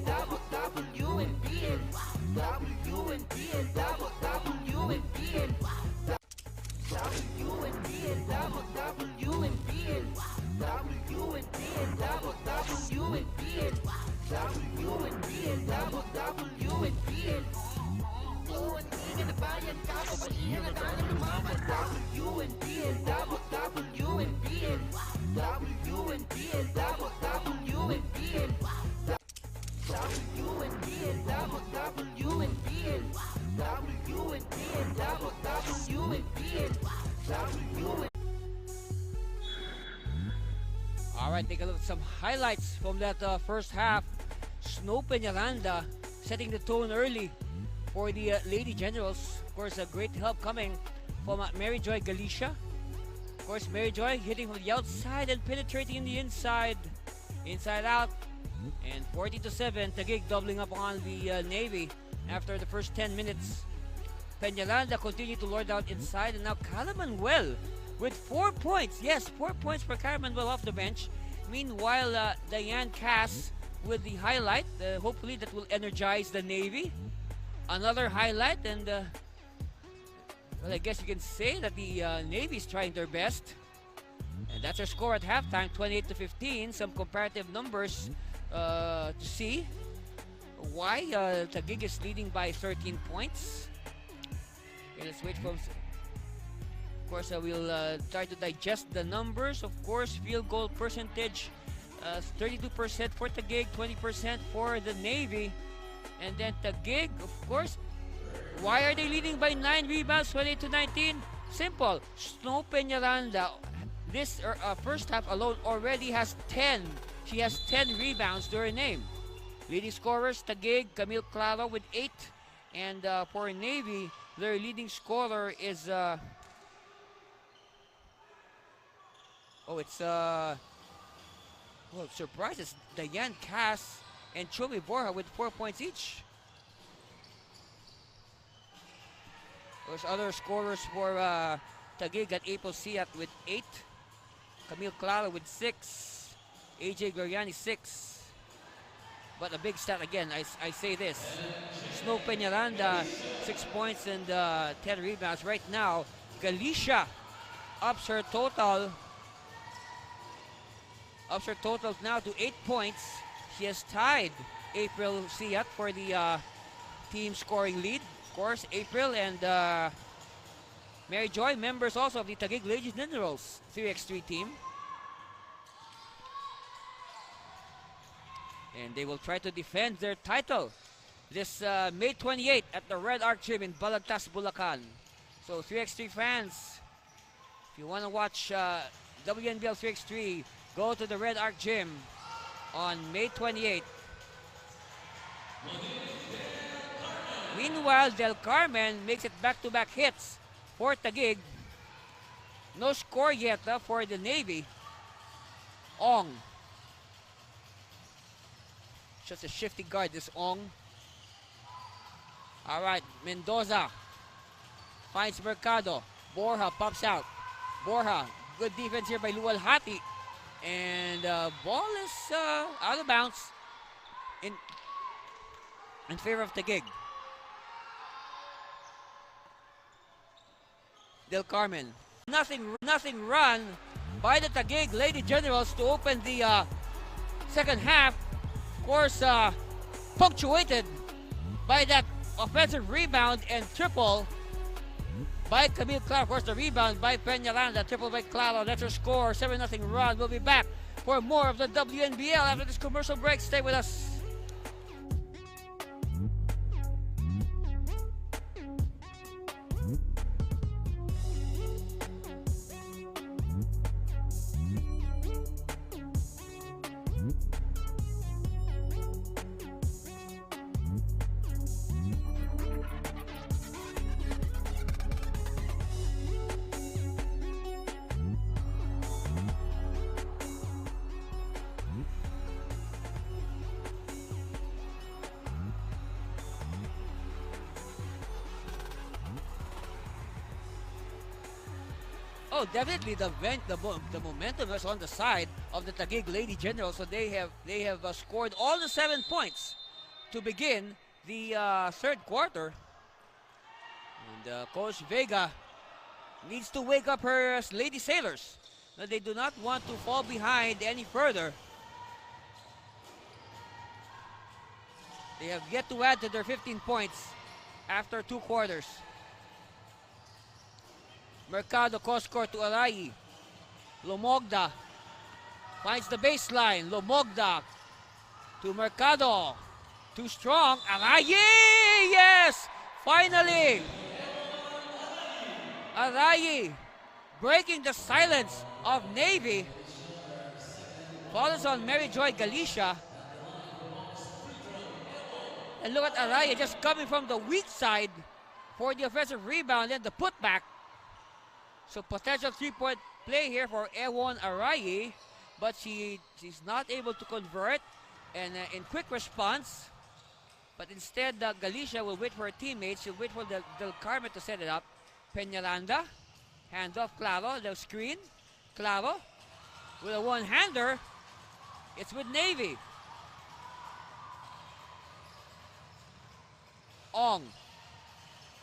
WNBL, WNBL. WNBL, WNBL, WNBL. Tuwan liga na bayan, kababaihan na tayo lumaban. WNBL, WNBL, WNBL, WNBL. WNBL, WNBL, WNBL. All right, take a look at some highlights from that first half. Snow Peñaranda setting the tone early for the Lady Generals. Of course, a great help coming from Mary Joy Galicia. Of course, Mary Joy hitting from the outside and penetrating in the inside out. And 40-7, Taguig doubling up on the Navy after the first 10 minutes. Peñaranda continued to lord out inside, and now Calamanuel with 4 points. Yes, 4 points for Calamanuel off the bench. Meanwhile, Diane Cass with the highlight. Hopefully that will energize the Navy. Another highlight, and well, I guess you can say that the Navy is trying their best. And that's our score at halftime, 28-15. Some comparative numbers to see why Taguig is leading by 13 points. Okay, let's wait for. Of course, we'll try to digest the numbers. Of course, field goal percentage, 32% for Taguig, 20% for the Navy. And then Taguig, of course, why are they leading by 9 rebounds, 28-19? Simple. Snow Peñaranda, this first half alone already has 10. She has 10 rebounds to her name. Leading scorers, Taguig, Camille Claro with 8. And for Navy, their leading scorer is... surprise, it's Diane Cass and Chumi Borja with 4 points each. There's other scorers for Taguig at April Siat with 8. Camille Claro with 6. AJ Gloriani 6. But a big stat again, I say this. Snow Peñaranda, 6 points and 10 rebounds. Right now, Galicia ups her total now to 8 points. She has tied April Siat for the team scoring lead. Of course, April and Mary Joy, members also of the Taguig Ladies Generals 3x3 team. And they will try to defend their title this May 28 at the Red Arc Gym in Balagtas, Bulacan. So 3x3 fans, if you want to watch WNBL 3x3, go to the Red Arc Gym on May 28. Meanwhile, Del Carmen makes it back-to-back hits for Taguig. No score yet for the Navy. Ong. Just a shifty guard, this Ong. All right, Mendoza finds Mercado. Borja pops out. Borja, good defense here by Lual Hati. And ball is out of bounds in favor of Taguig. Del Carmen. Nothing run by the Taguig Lady Generals to open the second half. Of course, punctuated by that offensive rebound and triple by Camille Claro. Of course, the rebound by Peñaranda, triple by Claro. That's her score, 7-0 run. We'll be back for more of the WNBL after this commercial break. Stay with us. Oh, definitely the momentum is on the side of the Taguig Lady Generals. So they have scored all the 7 points to begin the third quarter. And Coach Vega needs to wake up her Lady Sailors. They do not want to fall behind any further. They have yet to add to their 15 points after 2 quarters. Mercado cross-court to Arayi. Lomogda finds the baseline. Lomogda to Mercado. Too strong. Arayi! Yes! Finally! Arayi breaking the silence of Navy. Follows on Mary Joy Galicia. And look at Arayi just coming from the weak side for the offensive rebound and the putback. So potential 3-point play here for Ewon Arayi, but she's not able to convert and in quick response. But instead, Galicia will wait for her teammates. She'll wait for Del Carmen to set it up. Peñaranda, handoff Claro, the screen. Claro with a one-hander. It's with Navy. Ong.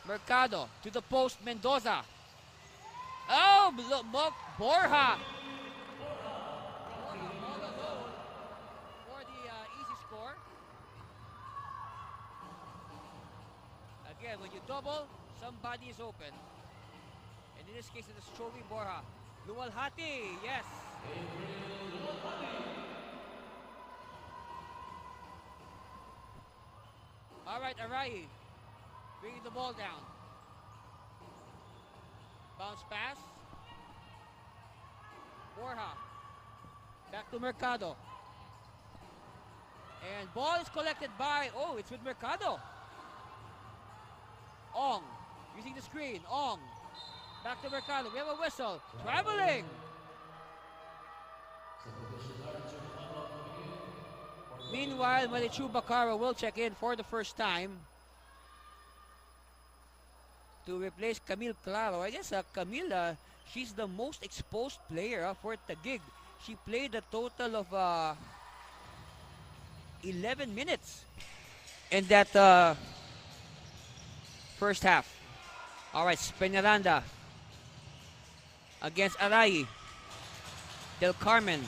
Mercado to the post, Mendoza. Oh, Borja. For the easy score. Again, when you double, somebody is open. And in this case, it is Chovy Borja. Lual Hati, yes. All right, Arayi bringing the ball down. Bounce pass. Borja. Back to Mercado. And ball is collected by, oh, it's with Mercado. Ong. Using the screen. Ong. Back to Mercado. We have a whistle. Traveling. Meanwhile, Malichu Bakara will check in for the first time to replace Camille Claro. I guess Camille, she's the most exposed player for Taguig. She played a total of 11 minutes in that first half. All right, Peñaranda against Arayi. Del Carmen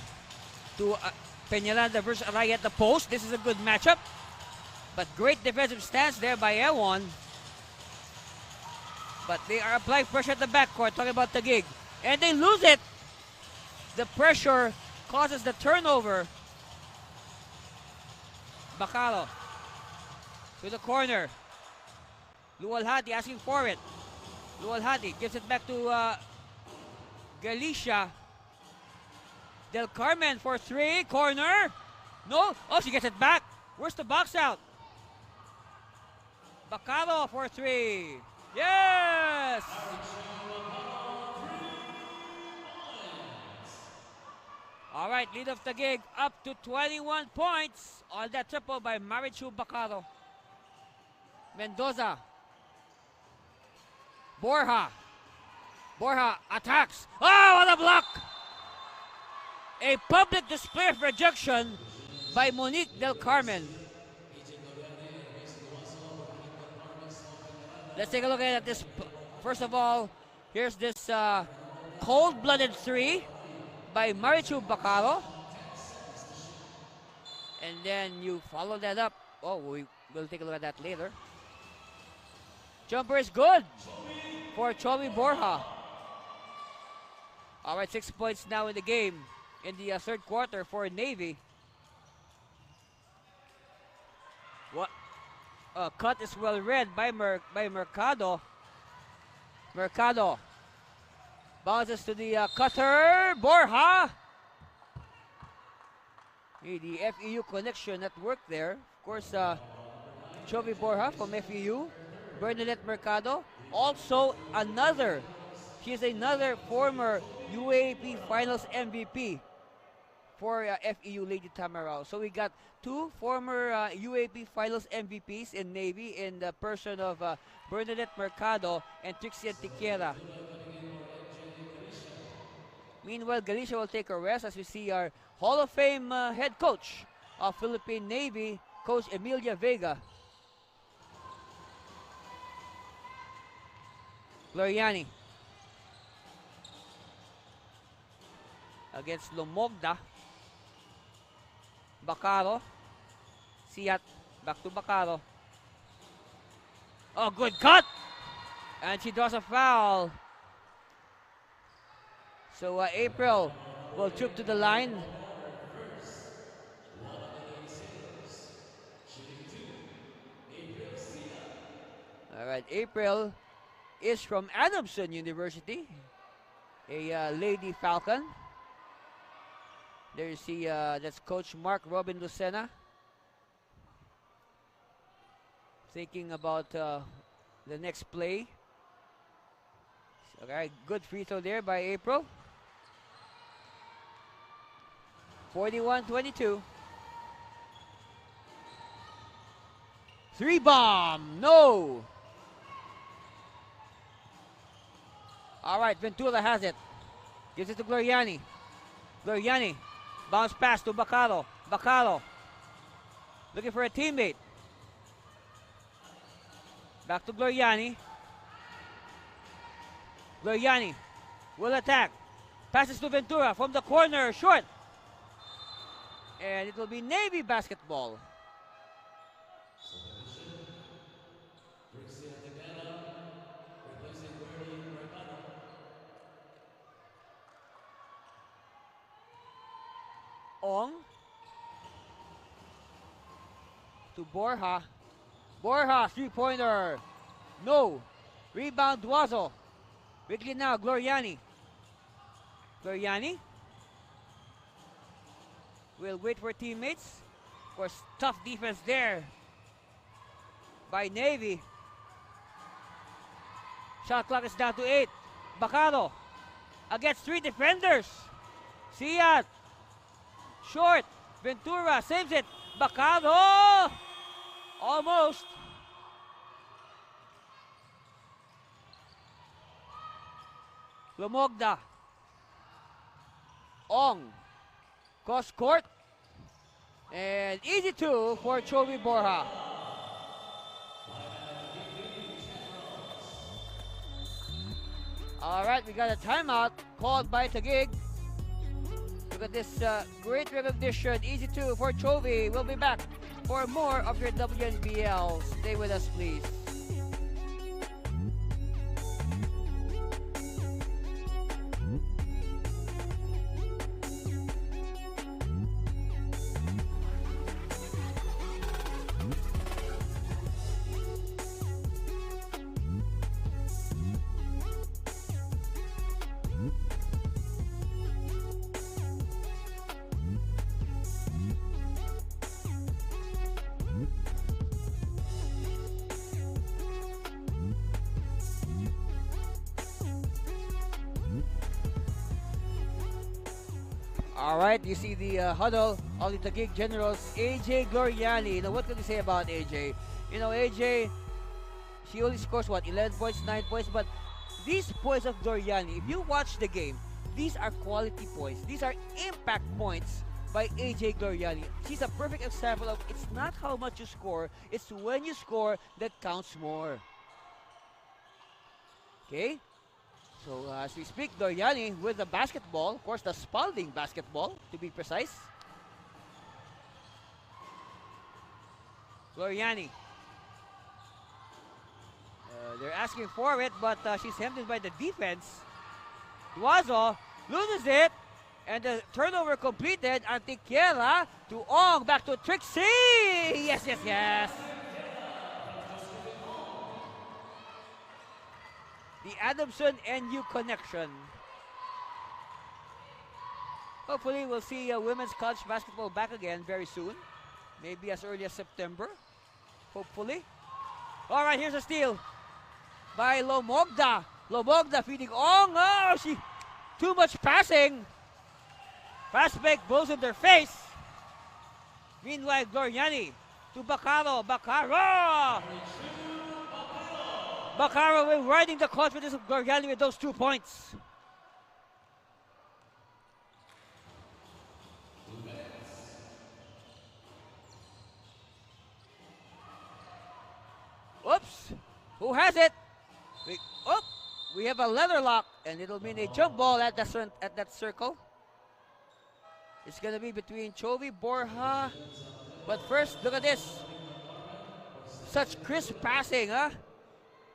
to Peñaranda versus Arayi at the post. This is a good matchup. But great defensive stance there by Ewon. But they are applying pressure at the backcourt, talking about Taguig. And they lose it. The pressure causes the turnover. Bacalo to the corner. Luwalhati asking for it. Luwalhati gives it back to Galicia. Del Carmen for three. Corner. No. Oh, she gets it back. Where's the box out? Bacalo for three. Yes! All right, lead of Taguig up to 21 points on that triple by Marichu Bacaro. Mendoza. Borja. Borja attacks. Oh, what a block! A public display of rejection by Monique Del Carmen. Let's take a look at this. First of all, here's this cold-blooded three by Marichu Bacaro. And then you follow that up. Oh, we'll take a look at that later. Jumper is good for Chobi Borja. All right, 6 points now in the game in the third quarter for Navy. What? Cut is well read by Mercado. Mercado bounces to the cutter. Borja. The FEU connection at work there. Of course, Chobi Borja from FEU. Bernadette Mercado. Also another. She's another former UAP Finals MVP for FEU Lady Tamarao. So we got two former UAP Finals MVPs in Navy in the person of Bernadette Mercado and Trixie Antiquera. Meanwhile, Galicia will take a rest as we see our Hall of Fame head coach of Philippine Navy, Coach Emilia Vega. Gloriani against Lomogda. Bacaro. Siat. Back to Bacaro. Oh, good cut! And she draws a foul. So April will trip to the line. All right, April is from Adamson University, a Lady Falcon. There you see, that's Coach Mark Robin Lucena. Thinking about the next play. Okay, good free throw there by April. 41-22. Three bomb, no. All right, Ventura has it. Gives it to Gloriani. Gloriani. Bounce pass to Bacaro. Bacaro. Looking for a teammate. Back to Gloriani. Gloriani will attack. Passes to Ventura from the corner. Short. And it will be Navy basketball. Ong to Borja. Borja, three-pointer. No. Rebound, Duazo. Quickly now, Gloriani. Gloriani will wait for teammates. Of course, tough defense there by Navy. Shot clock is down to 8. Bacaro against three defenders. Siat. Short. Ventura saves it. Bacaro. Almost. Lomogda. Ong. Cross court. And easy two for Chobi Borja. All right, we got a timeout called by Taguig. Look at this great recognition. Easy two for Chobi. We'll be back For more of your WNBL, stay with us, please. All right, you see the huddle of the Taguig Generals, AJ Gloriani. Now, what can you say about AJ? You know, AJ, she only scores, what, 11 points, 9 points? But these points of Gloriani, if you watch the game, these are quality points. These are impact points by AJ Gloriani. She's a perfect example of it's not how much you score, it's when you score that counts more. Okay? So as we speak, Gloriani with the basketball, of course the Spalding basketball to be precise. Gloriani. They're asking for it, but she's hemmed in by the defense. Duazo loses it, and the turnover completed. Antiquiera to Ong, back to Trixie. Yes, yes, yes. The Adamson NU connection. Hopefully, we'll see women's college basketball back again very soon. Maybe as early as September. Hopefully. All right, here's a steal by Lomogda. Lomogda feeding Ong. Oh, she too much passing. Fast break blows in their face. Meanwhile, Gloriani to Bacaro. Bacaro! Bacaro riding the confidence of Gloriani with those 2 points. Oops! Who has it? We have a leather lock, and it'll mean a jump ball at that circle. It's gonna be between Chovy, Borja. But first, look at this. Such crisp passing, huh?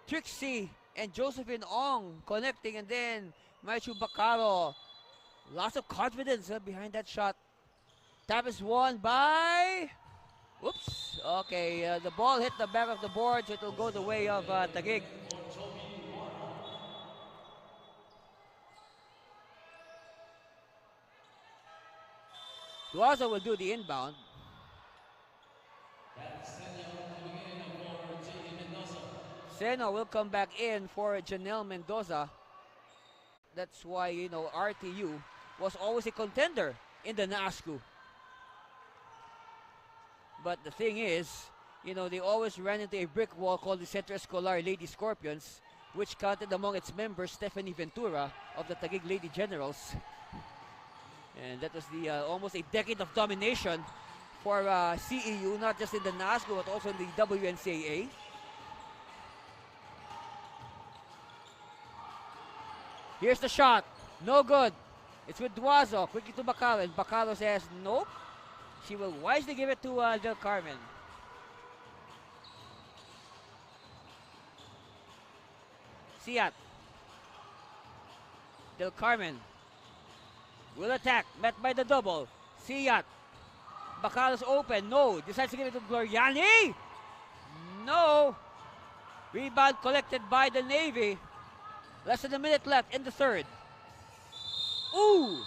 Trixie and Josephine Ong connecting, and then Maichu Bacaro. Lots of confidence behind that shot. Tap is won by... Oops. Okay, the ball hit the back of the board, so it'll go the way of Taguig. Duazo will do the inbound. Seno will come back in for Janelle Mendoza. That's why, you know, RTU was always a contender in the NASCU. But the thing is, you know, they always ran into a brick wall called the Centro Escolar Lady Scorpions, which counted among its members Stephanie Ventura of the Taguig Lady Generals. And that was the almost a decade of domination for CEU, not just in the NASCU, but also in the WNCAA. Here's the shot. No good. It's with Duazo. Quickly to Bacaro. And Bacaro says nope. She will wisely give it to Del Carmen. Siat. Del Carmen will attack. Met by the double. Siat. Bacaro's open. No. Decides to give it to Gloriani. No. Rebound collected by the Navy. Less than a minute left in the third. Ooh!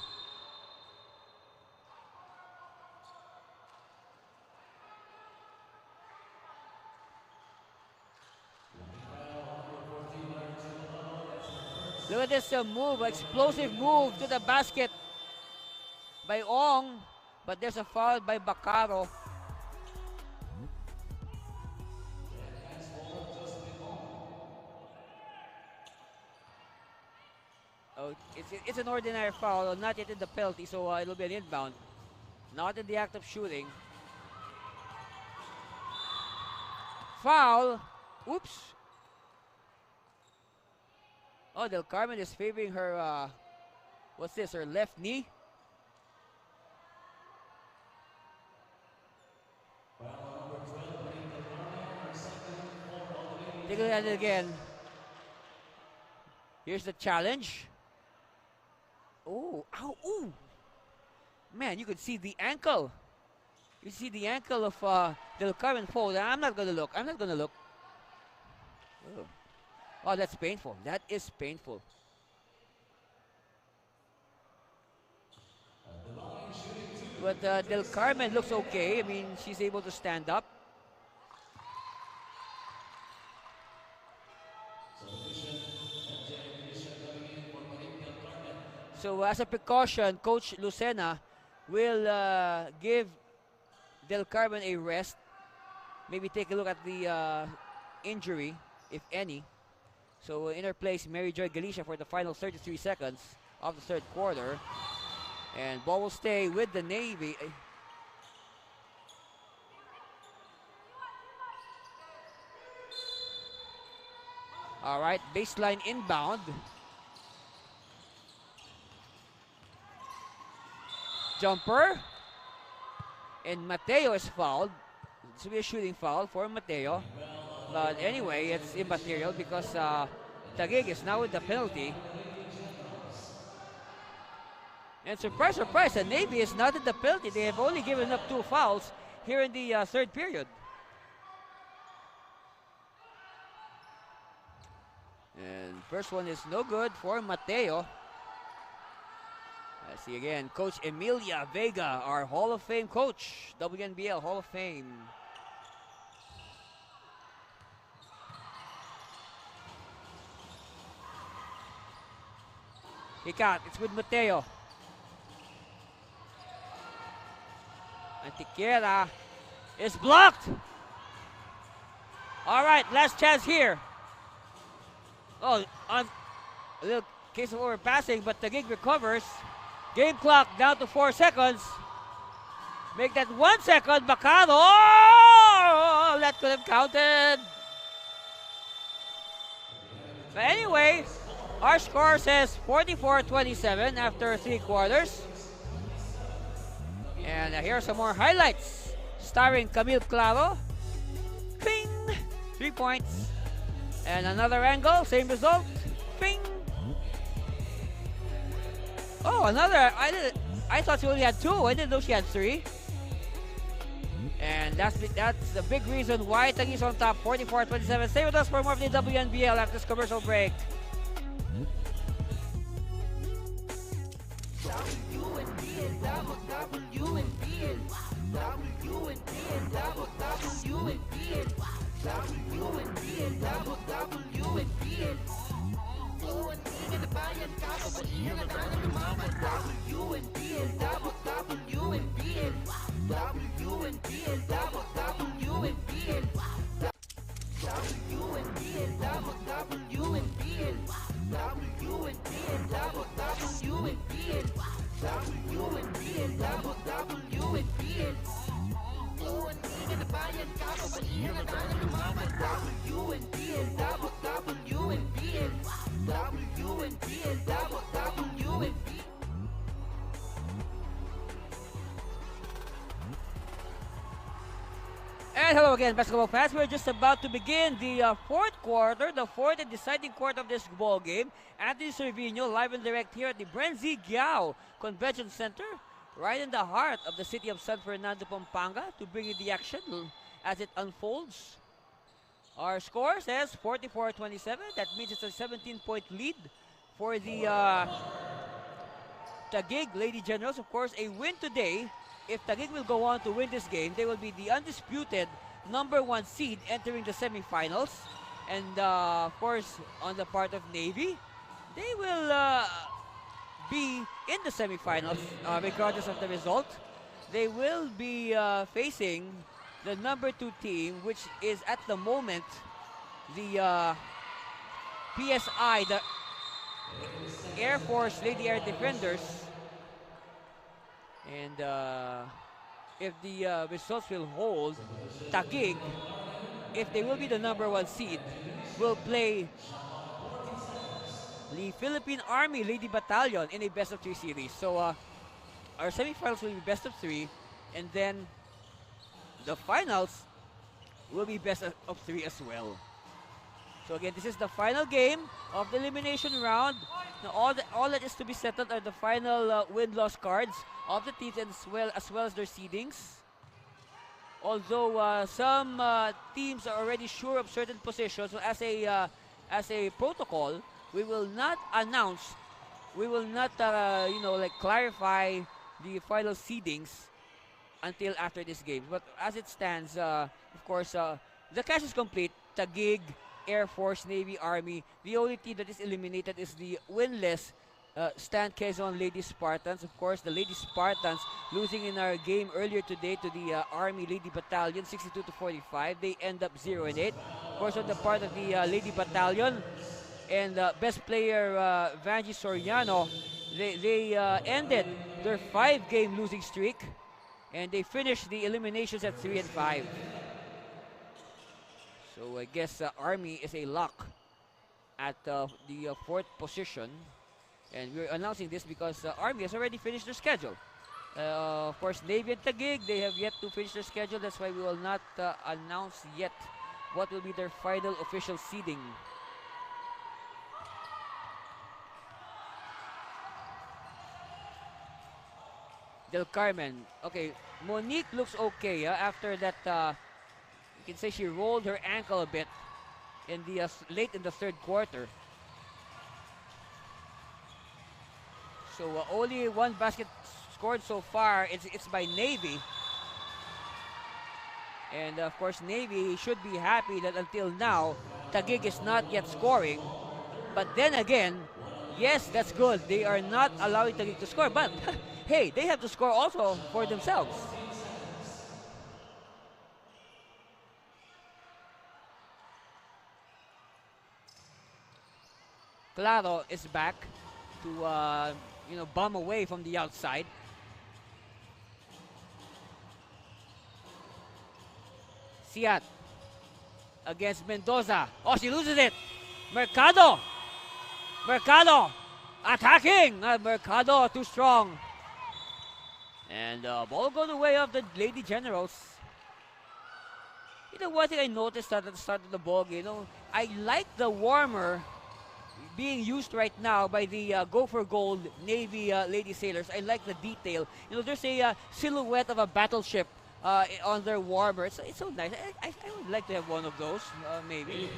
Look at this move, explosive move to the basket by Ong, but there's a foul by Bacaro. Oh, it's an ordinary foul, not yet in the penalty, so it'll be an inbound. Not in the act of shooting. Foul. Oops. Oh, Del Carmen is favoring her, what's this, her left knee? Take a look at it again. Here's the challenge. Oh, ow, ooh. Man, you could see the ankle. You see the ankle of Del Carmen fold. I'm not gonna look. I'm not gonna look. Oh. Oh, that's painful. That is painful. But Del Carmen looks okay. I mean, she's able to stand up. So as a precaution, Coach Lucena will give Del Carmen a rest. Maybe take a look at the injury, if any. So in her place, Mary Joy Galicia for the final 33 seconds of the third quarter. And ball will stay with the Navy. All right, baseline inbound. Jumper. And Mateo is fouled. This will be a shooting foul for Mateo. But anyway, it's immaterial because Taguig is now with the penalty. And surprise, surprise, the Navy is not in the penalty. They have only given up 2 fouls here in the third period. And first one is no good for Mateo. I see again, Coach Emilia Vega, our Hall of Fame coach, WNBL Hall of Fame. Kick out, it's with Mateo. Antiquera is blocked. All right, last chance here. Oh, on a little case of overpassing, but Taguig recovers. Game clock down to 4 seconds. Make that 1 second. Bacado. Oh, that could have counted. But anyway, our score says 44-27 after 3 quarters. And here are some more highlights. Starring Camille Claro. Ping! 3 points. And another angle, same result. Ping! Oh, another. I thought she only had 2. I didn't know she had 3. And that's the big reason why Taguig is on top, 44-27. Stay with us for more of the WNBL after this commercial break. And hello again, basketball fans. We're just about to begin the fourth quarter, the fourth and deciding quarter of this ball game. Anthony Cervino live and direct here at the Brenzy Giao Convention Center, right in the heart of the city of San Fernando, Pampanga, to bring you the action as it unfolds. Our score says 44-27. That means it's a 17-point lead for the Taguig Lady Generals. Of course, a win today. If Taguig will go on to win this game, they will be the undisputed #1 seed entering the semifinals. And of course, on the part of Navy, they will be in the semifinals regardless of the result. They will be facing the #2 team, which is at the moment the PSI, the Air Force Lady Air Defenders. And if the results will hold, Taguig, if they will be the #1 seed, will play the Philippine Army Lady Battalion in a best-of-3 series. So our semifinals will be best-of-3, and then the finals will be best-of-3 as well. So again, this is the final game of the elimination round. Now all that is to be settled are the final win-loss cards of the teams and as well as their seedings. Although some teams are already sure of certain positions, so as a protocol, we will not announce, we will not clarify the final seedings until after this game. But as it stands, of course, the cash is complete. Taguig, Air Force, Navy, Army. The only team that is eliminated is the winless Stan Quezon Lady Spartans. Of course, the Lady Spartans losing in our game earlier today to the Army Lady Battalion, 62-45. They end up 0-8. Of course, on the part of the Lady Battalion and best player Vanji Soriano, they ended their 5-game losing streak and they finished the eliminations at 3-5. So I guess Army is a lock at the 4th position. And we're announcing this because Army has already finished their schedule. Of course, Navy and Taguig, they have yet to finish their schedule. That's why we will not announce yet what will be their final official seeding. Del Carmen. Okay, Monique looks okay after that. You can say she rolled her ankle a bit in the late in the 3rd quarter. So only one basket scored so far. It's by Navy. And of course, Navy should be happy that until now, Taguig is not yet scoring. But then again, yes, that's good. They are not allowing Taguig to score. But hey, they have to score also for themselves. Claro is back to bomb away from the outside. Siat against Mendoza. Oh, she loses it. Mercado attacking. Mercado too strong. And ball go the way of the Lady Generals. You know, one thing I noticed at the start of the ball game, I like the warmer being used right now by the Go for Gold Navy Lady Sailors. I like the detail. There's a silhouette of a battleship on their warmer. It's so nice. I would like to have one of those, maybe.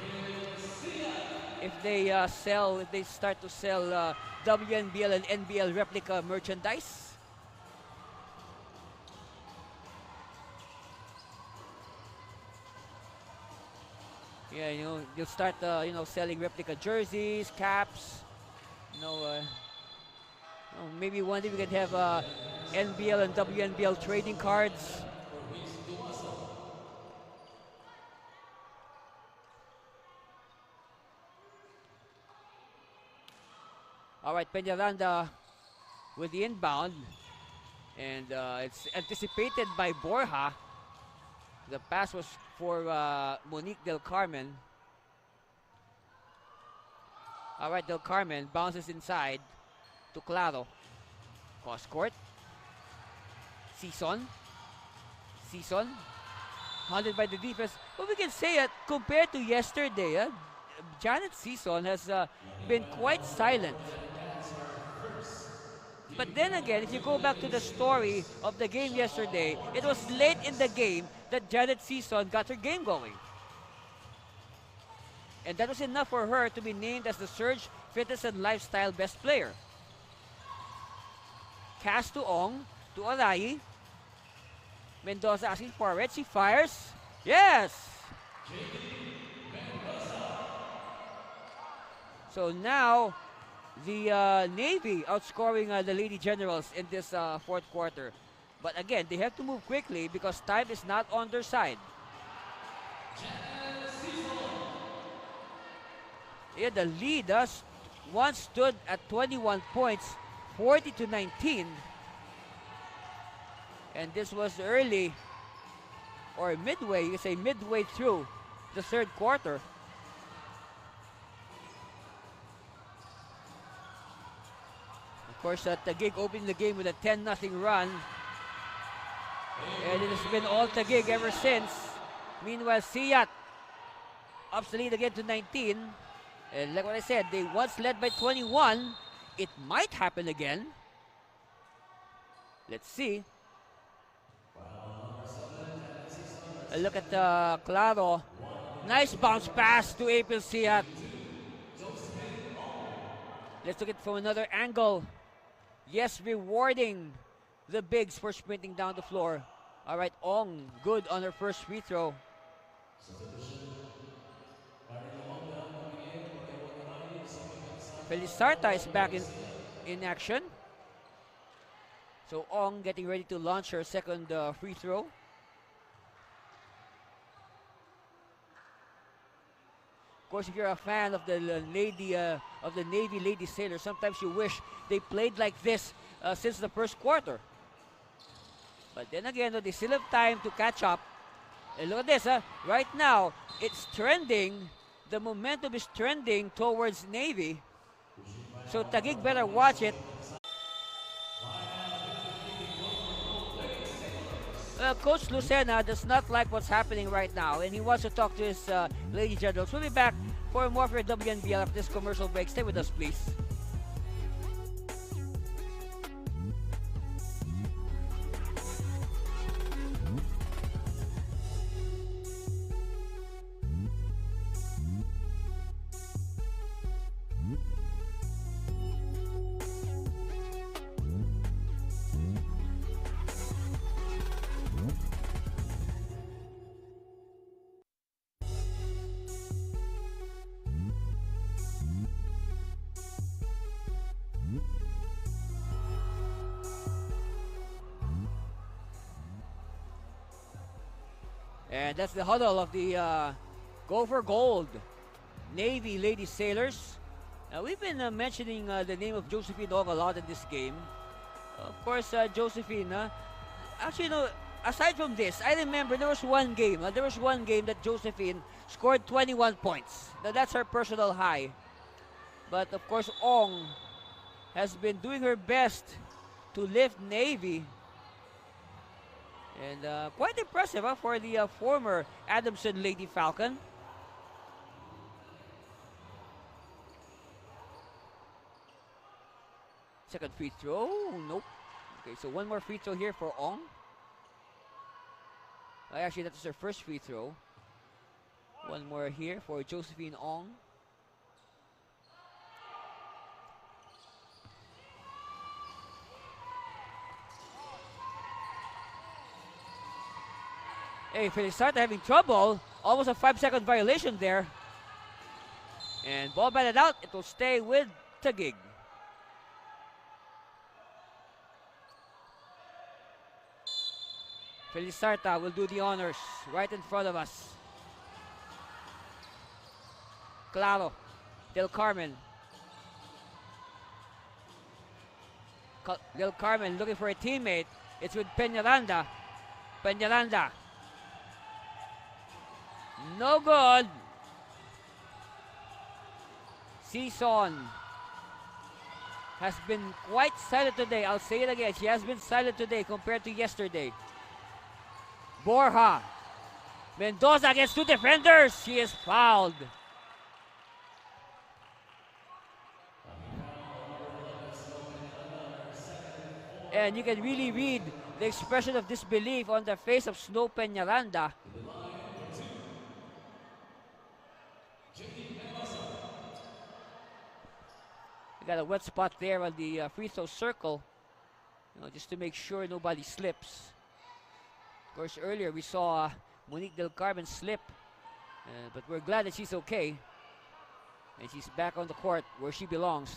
If they start to sell WNBL and NBL replica merchandise. Yeah, you'll start, selling replica jerseys, caps. Maybe one day we could have NBL and WNBL trading cards. All right, Peñaranda with the inbound. And it's anticipated by Borja. The pass was for Monique Del Carmen. All right, Del Carmen bounces inside to Claro. Cross court. Season. Hunted by the defense. But we can say that compared to yesterday, Janet Season has been quite silent. But then again, if you go back to the story of the game yesterday, it was late in the game that Janet Season got her game going. And that was enough for her to be named as the Surge Fitness and Lifestyle Best Player. Cast to Ong, to Arayi. Mendoza asking for it. She fires. Yes! So now, the Navy outscoring the Lady Generals in this 4th quarter. But again, they have to move quickly because time is not on their side. Yeah, the lead once stood at 21 points, 40-19. And this was early, or midway, you can say midway through the 3rd quarter. Of course, Taguig opening the game with a 10-0 run. And it has been all Taguig ever since. Meanwhile, Siat ups the lead again to 19. And like what I said, they once led by 21. It might happen again. Let's see. A look at Claro. Nice bounce pass to April Siat. Let's look at it from another angle. Yes, rewarding the bigs for sprinting down the floor. All right, Ong, good on her first free throw. Felisarta is back in action. So Ong getting ready to launch her second free throw. Of course, if you're a fan of the Navy Lady Sailors, sometimes you wish they played like this since the first quarter. But then again, they still have time to catch up. And look at this, right now, it's trending. The momentum is trending towards Navy. So Taguig better watch it. Coach Lucena does not like what's happening right now, and he wants to talk to his Lady Generals. We'll be back for more for WNBL after this commercial break. Stay with us, please. And that's the huddle of the Go for Gold Navy Lady Sailors. We've been mentioning the name of Josephine Ong a lot in this game. Of course, Josephine, actually, no, aside from this, I remember there was one game. That Josephine scored 21 points. Now, that's her personal high. But, of course, Ong has been doing her best to lift Navy. And quite impressive for the former Adamson Lady Falcon. Second free throw, nope. Okay, so one more free throw here for Ong. Actually, that was her first free throw. One more here for Josephine Ong. Hey, Felisarta having trouble. Almost a 5-second violation there. And ball batted out. It will stay with Taguig. Felisarta will do the honors right in front of us. Claro. Del Carmen. Del Carmen looking for a teammate. It's with Peñaranda. Peñaranda. No good. Season has been quite silent today. I'll say it again. She has been silent today compared to yesterday. Borja. Mendoza against two defenders. She is fouled. And you can really read the expression of disbelief on the face of Snow Peñaranda. Got a wet spot there on the free throw circle, just to make sure nobody slips. Of course, earlier we saw Monique Del Carmen slip, but we're glad that she's okay. And she's back on the court where she belongs.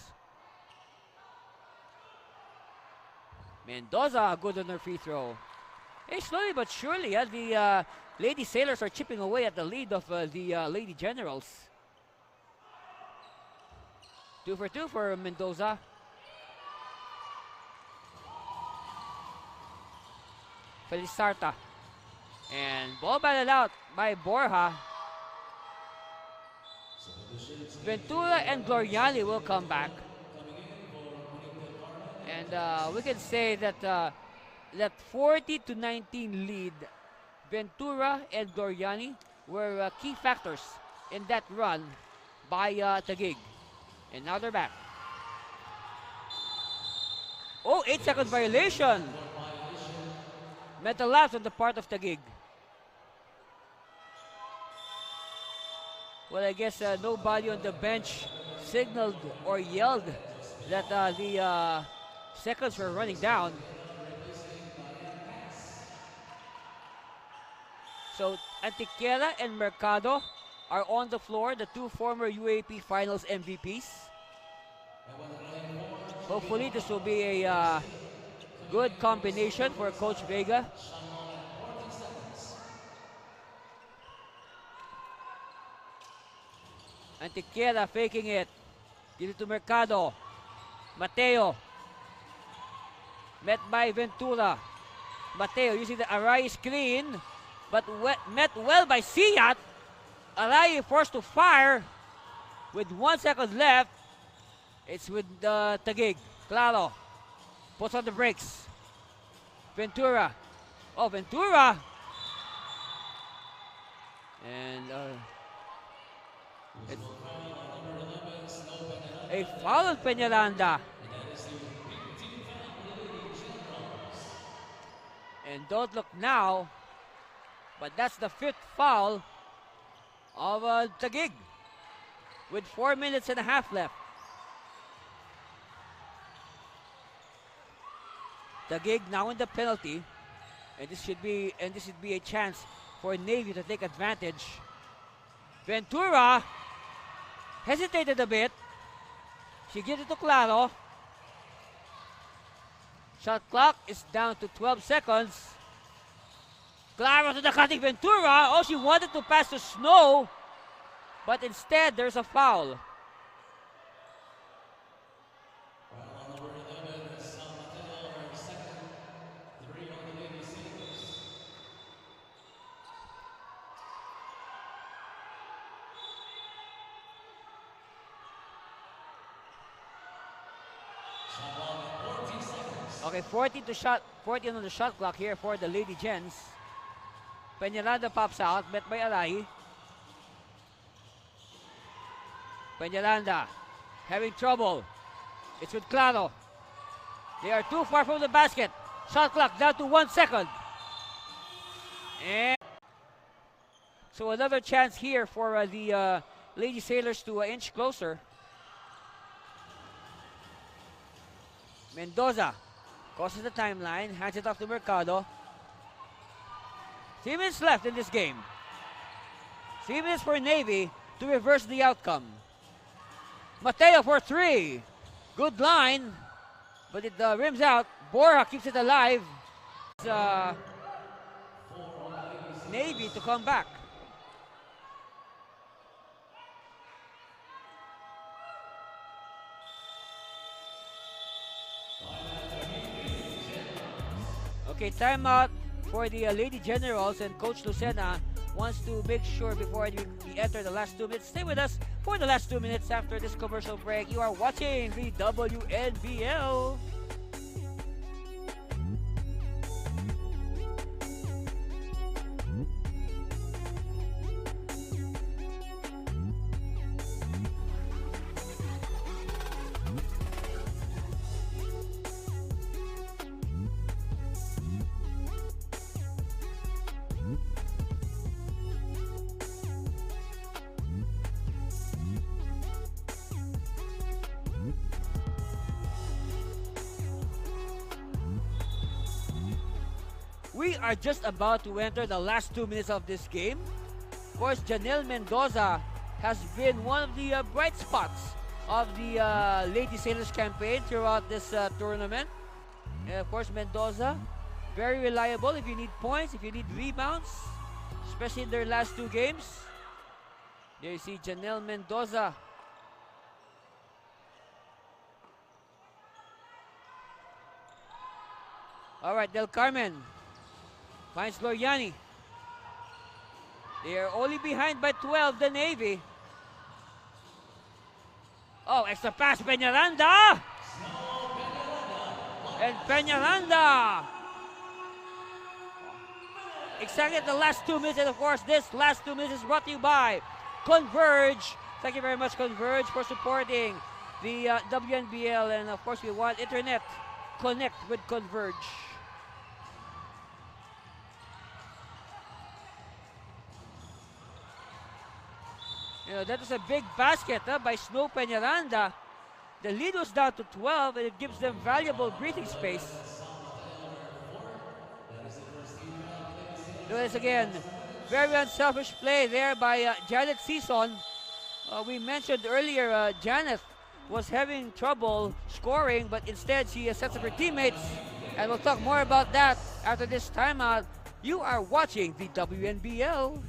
Mendoza good on her free throw. Hey, slowly but surely, the Lady Sailors are chipping away at the lead of the Lady Generals. 2 for 2 for Mendoza. Felisarta. And ball batted out by Borja. Ventura and Gloriani will come back. And we can say that that 40-19 lead, Ventura and Gloriani were key factors in that run by Taguig. And now they're back. Oh, 8-second violation. Mental lapse on the part of Taguig. Well, I guess nobody on the bench signaled or yelled that the seconds were running down. So Antiquera and Mercado are on the floor, the two former UAP Finals MVPs. Hopefully this will be a good combination for Coach Vega. Antiquera faking it. Give it to Mercado. Mateo. Met by Ventura. Mateo using the Arai screen, but met well by Siyat. Arai forced to fire with 1 second left. It's with Taguig. Claro puts on the brakes. Ventura. Oh, Ventura. And it's a foul on Peñaranda. And don't look now, but that's the 5th foul of Taguig with 4 minutes and a half left. Taguig now in the penalty, and this should be a chance for Navy to take advantage. Ventura hesitated a bit. She gives it to Claro. Shot clock is down to 12 seconds. Claro to the cutting Ventura. Oh, she wanted to pass to Snow, but instead there's a foul. Okay, 14 on the shot clock here for the Lady Gens. Peñaranda pops out, met by Arai. Peñaranda having trouble. It's with Claro. They are too far from the basket. Shot clock down to 1 second. And so another chance here for the Lady Sailors to inch closer. Mendoza crosses the timeline, hands it off to Mercado. 3 minutes left in this game. 3 minutes for Navy to reverse the outcome. Mateo for 3. Good line, but it rims out. Borja keeps it alive. Navy to come back. Okay, timeout for the Lady Generals, and Coach Lucena wants to make sure before we enter the last 2 minutes. Stay with us for the last 2 minutes after this commercial break. You are watching the WNBL. We are just about to enter the last 2 minutes of this game. Of course, Janelle Mendoza has been one of the bright spots of the Lady Sailors campaign throughout this tournament. And of course, Mendoza, very reliable if you need points, if you need rebounds, especially in their last 2 games. There you see Janelle Mendoza. All right, Del Carmen finds Loriani. They are only behind by 12, the Navy. Oh, extra pass, Peñaranda! And Peñaranda! Exactly at the last 2 minutes, and of course, this last 2 minutes is brought to you by Converge. Thank you very much, Converge, for supporting the WNBL. And of course, we want internet. Connect with Converge. You know, that is a big basket by Snow Peñaranda. The lead was down to 12, and it gives them valuable breathing space. Notice again, very unselfish play there by Janet Season. We mentioned earlier Janet was having trouble scoring, but instead she sets up her teammates. And we'll talk more about that after this timeout. You are watching the WNBL.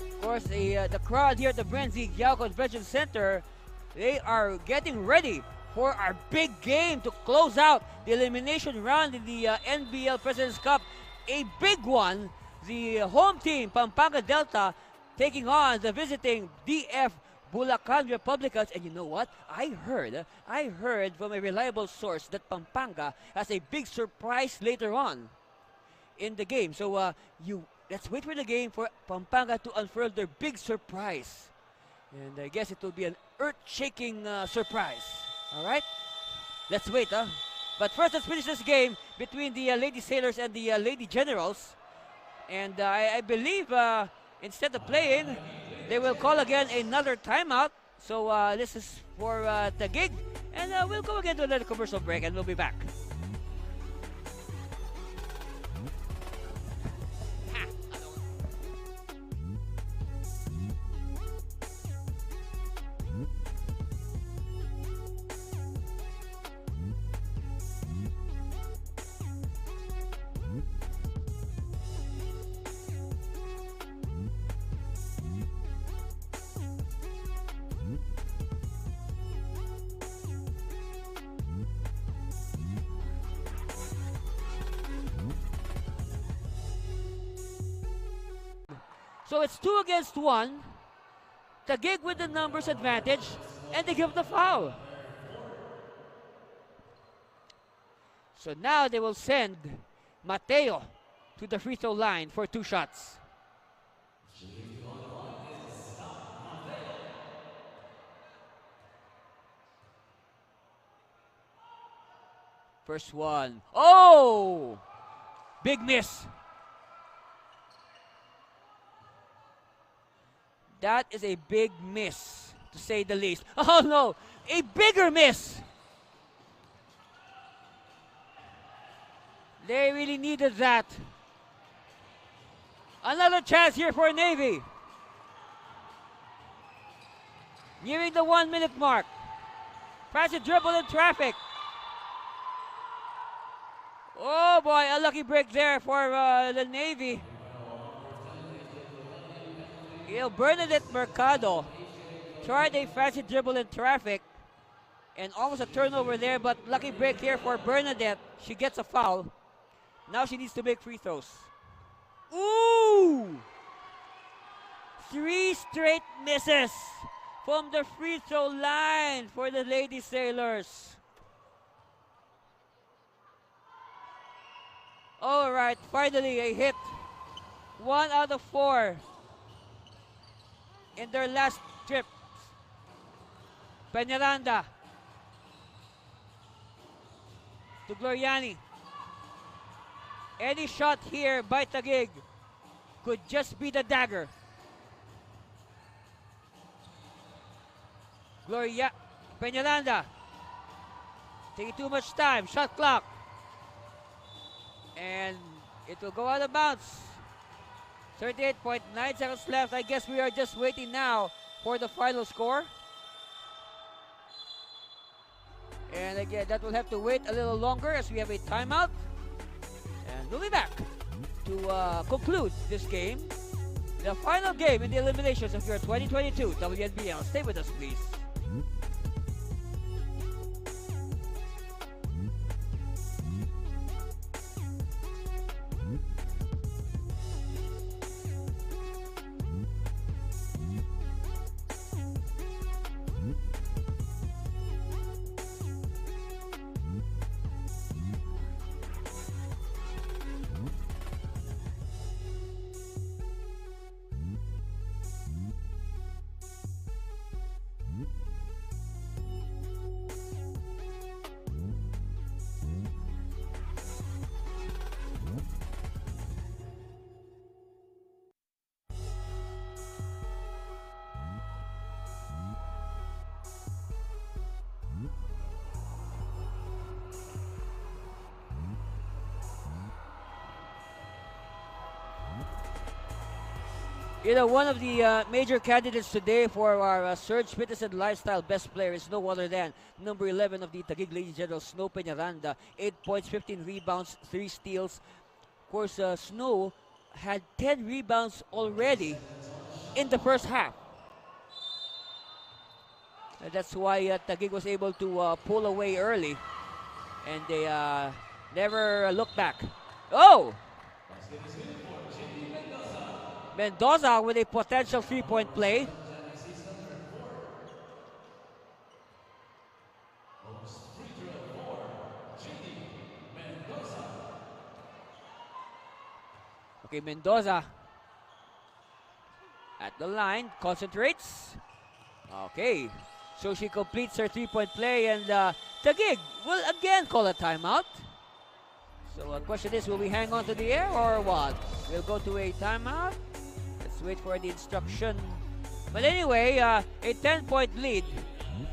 Of course, the crowd here at the Brenzy Giao Convention Center, they are getting ready for our big game to close out the elimination round in the NBL President's Cup. A big one. The home team, Pampanga Delta, taking on the visiting DF Bulacan Republicans. And you know what? I heard from a reliable source that Pampanga has a big surprise later on in the game. So let's wait for the game for Pampanga to unfurl their big surprise. And I guess it will be an earth-shaking surprise. All right? Let's wait, huh? But first, let's finish this game between the Lady Sailors and the Lady Generals. And I believe instead of playing, they will call again another timeout. So this is for Taguig. And we'll go again to another commercial break, and we'll be back. So it's 2 against 1. Taguig with the numbers advantage, and they give the foul. So now they will send Mateo to the free throw line for 2 shots. First one. Oh! Big miss. That is a big miss, to say the least. Oh no, a bigger miss. They really needed that. Another chance here for Navy. Nearing the 1 minute mark. Fancy dribble in traffic. Oh boy, a lucky break there for the Navy. Bernadette Mercado tried a fancy dribble in traffic and almost a turnover there, but lucky break here for Bernadette. She gets a foul. Now she needs to make free throws. Ooh! 3 straight misses from the free throw line for the Lady Sailors. All right, finally a hit. 1 out of 4. In their last trip. Peñaranda to Gloriani. Any shot here by Taguig could just be the dagger. Peñaranda taking too much time. Shot clock. And it will go out of bounds. 38.9 seconds left. I guess we are just waiting now for the final score. And again, that will have to wait a little longer as we have a timeout. And we'll be back to conclude this game. The final game in the eliminations of your 2022 WNBL. Stay with us, please. You know, one of the major candidates today for our Surge Fitness and Lifestyle Best Player is no other than number 11 of the Taguig Ladies General, Snow Peñaranda. 8 points, 15 rebounds, 3 steals. Of course, Snow had 10 rebounds already in the first half. And that's why Taguig was able to pull away early. And they never looked back. Oh! Mendoza with a potential three-point play. Okay, Mendoza at the line, concentrates. Okay, so she completes her three-point play, and Taguig will again call a timeout. So the question is, will we hang on to the air or what? We'll go to a timeout. Let's wait for the instruction. But anyway, a 10-point lead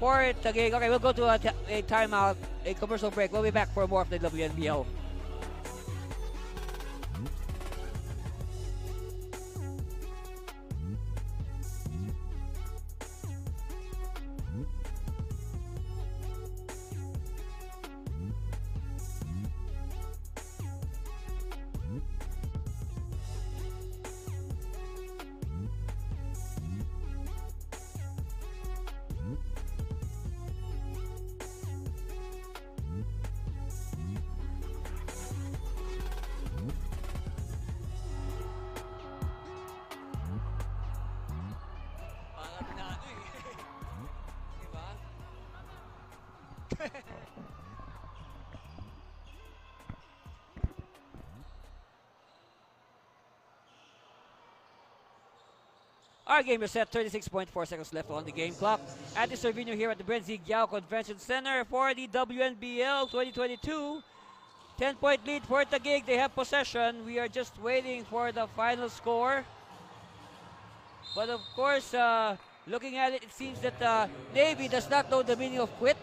for Taguig. Okay, we'll go to a timeout, a commercial break. We'll be back for more of the WNBL. Our game is set, 36.4 seconds left on the game clock. At the Cervino here at the Brenzy Giao Convention Center for the WNBL 2022. 10-point lead for Taguig. They have possession. We are just waiting for the final score. But of course, looking at it, it seems that Navy does not know the meaning of quit.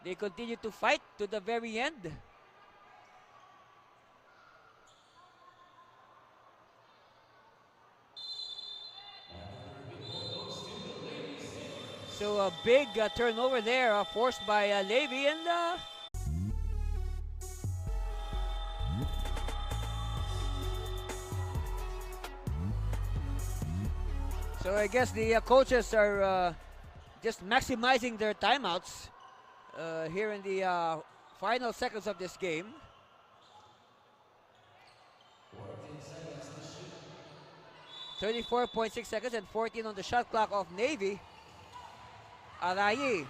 They continue to fight to the very end. So a big turnover there forced by Levy, and so I guess the coaches are just maximizing their timeouts here in the final seconds of this game. 34.6 seconds and 14 on the shot clock of Navy. Arayi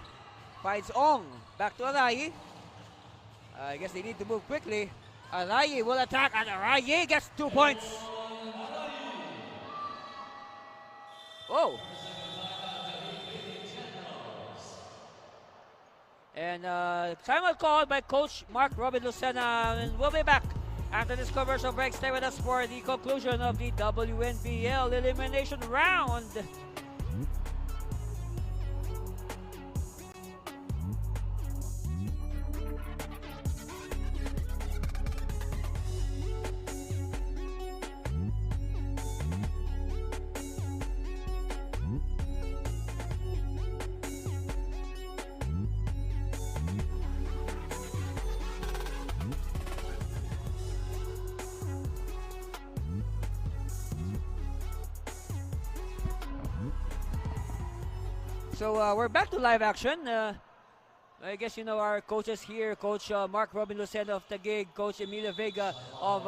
finds Ong. Back to Arayi. I guess they need to move quickly. Arayi will attack, and Arayi gets 2 points. Oh. And timeout called by Coach Mark Robin Lucena, and we'll be back after this commercial break. Stay with us for the conclusion of the WNBL elimination round. So we're back to live action. I guess you know our coaches here, Coach Mark Robin Lucena of Taguig, Coach Emilio Vega of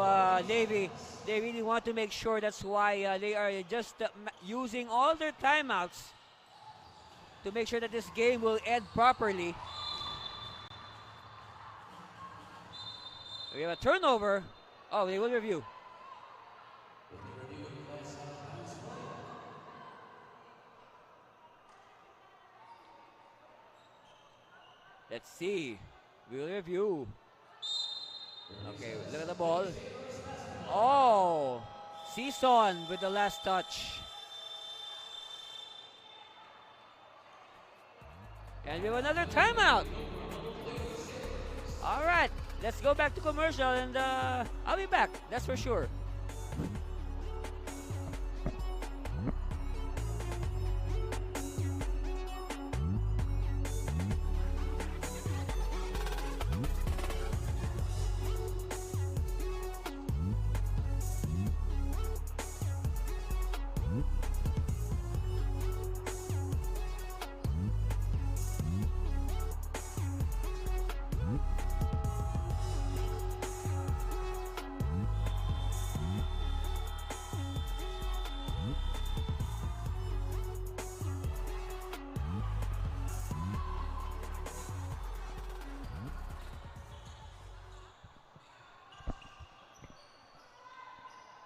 Navy. They really want to make sure, that's why they are just using all their timeouts to make sure that this game will end properly. We have a turnover. Oh, they will review. Let's see. We'll review. Okay, look at the ball. Oh! Season with the last touch. And we have another timeout. All right, let's go back to commercial, and I'll be back, that's for sure.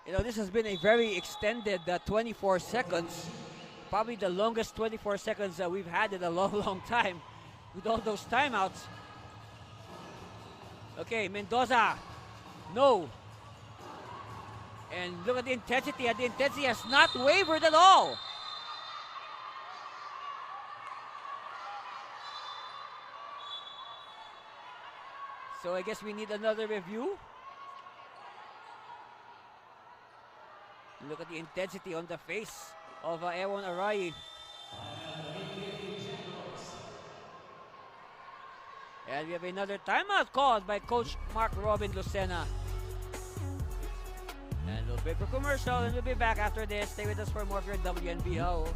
You know, this has been a very extended 24 seconds. Probably the longest 24 seconds that we've had in a long, long time with all those timeouts. Okay, Mendoza. No. And look at the intensity. And the intensity has not wavered at all. So I guess we need another review. Look at the intensity on the face of Ewon Arai. And we have another timeout called by Coach Mark Robin Lucena. And we'll break for commercial, and we'll be back after this. Stay with us for more of your WNBL.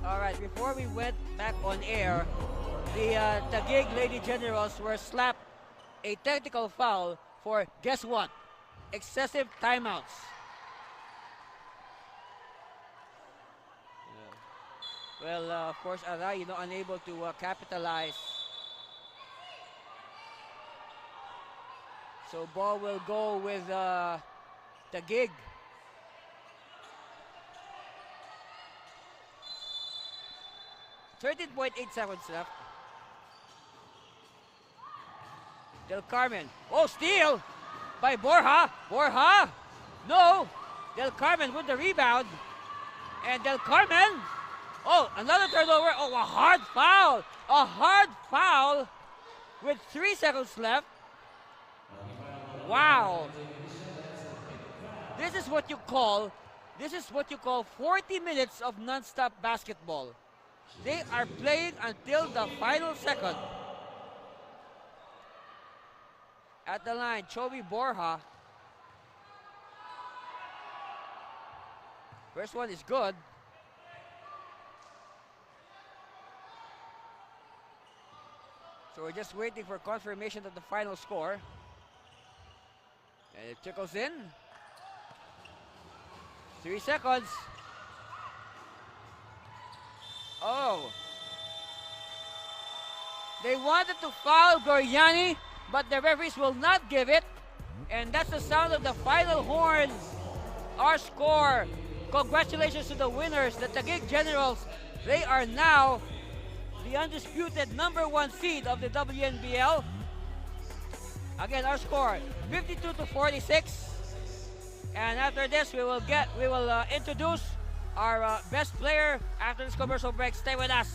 Alright, before we went back on air, the Taguig Lady Generals were slapped a technical foul for, guess what? Excessive timeouts. Well, of course, Arai, you know, unable to capitalize. So ball will go with Taguig. 13.8 seconds left. Del Carmen. Oh, steal by Borja. Borja. No. Del Carmen with the rebound. And Del Carmen. Oh, another turnover. Oh, a hard foul. A hard foul with 3 seconds left. Wow. This is what you call 40 minutes of non-stop basketball. They are playing until the final second. At the line, Chovy Borja. First one is good. So we're just waiting for confirmation of the final score. And it trickles in. 3 seconds. Oh. They wanted to foul Goriani, but the referees will not give it. And that's the sound of the final horn. Our score. Congratulations to the winners, the Taguig Generals. They are now the undisputed #1 seed of the WNBL. Again, our score 52-46. And after this, we will introduce our best player after this commercial break. Stay with us.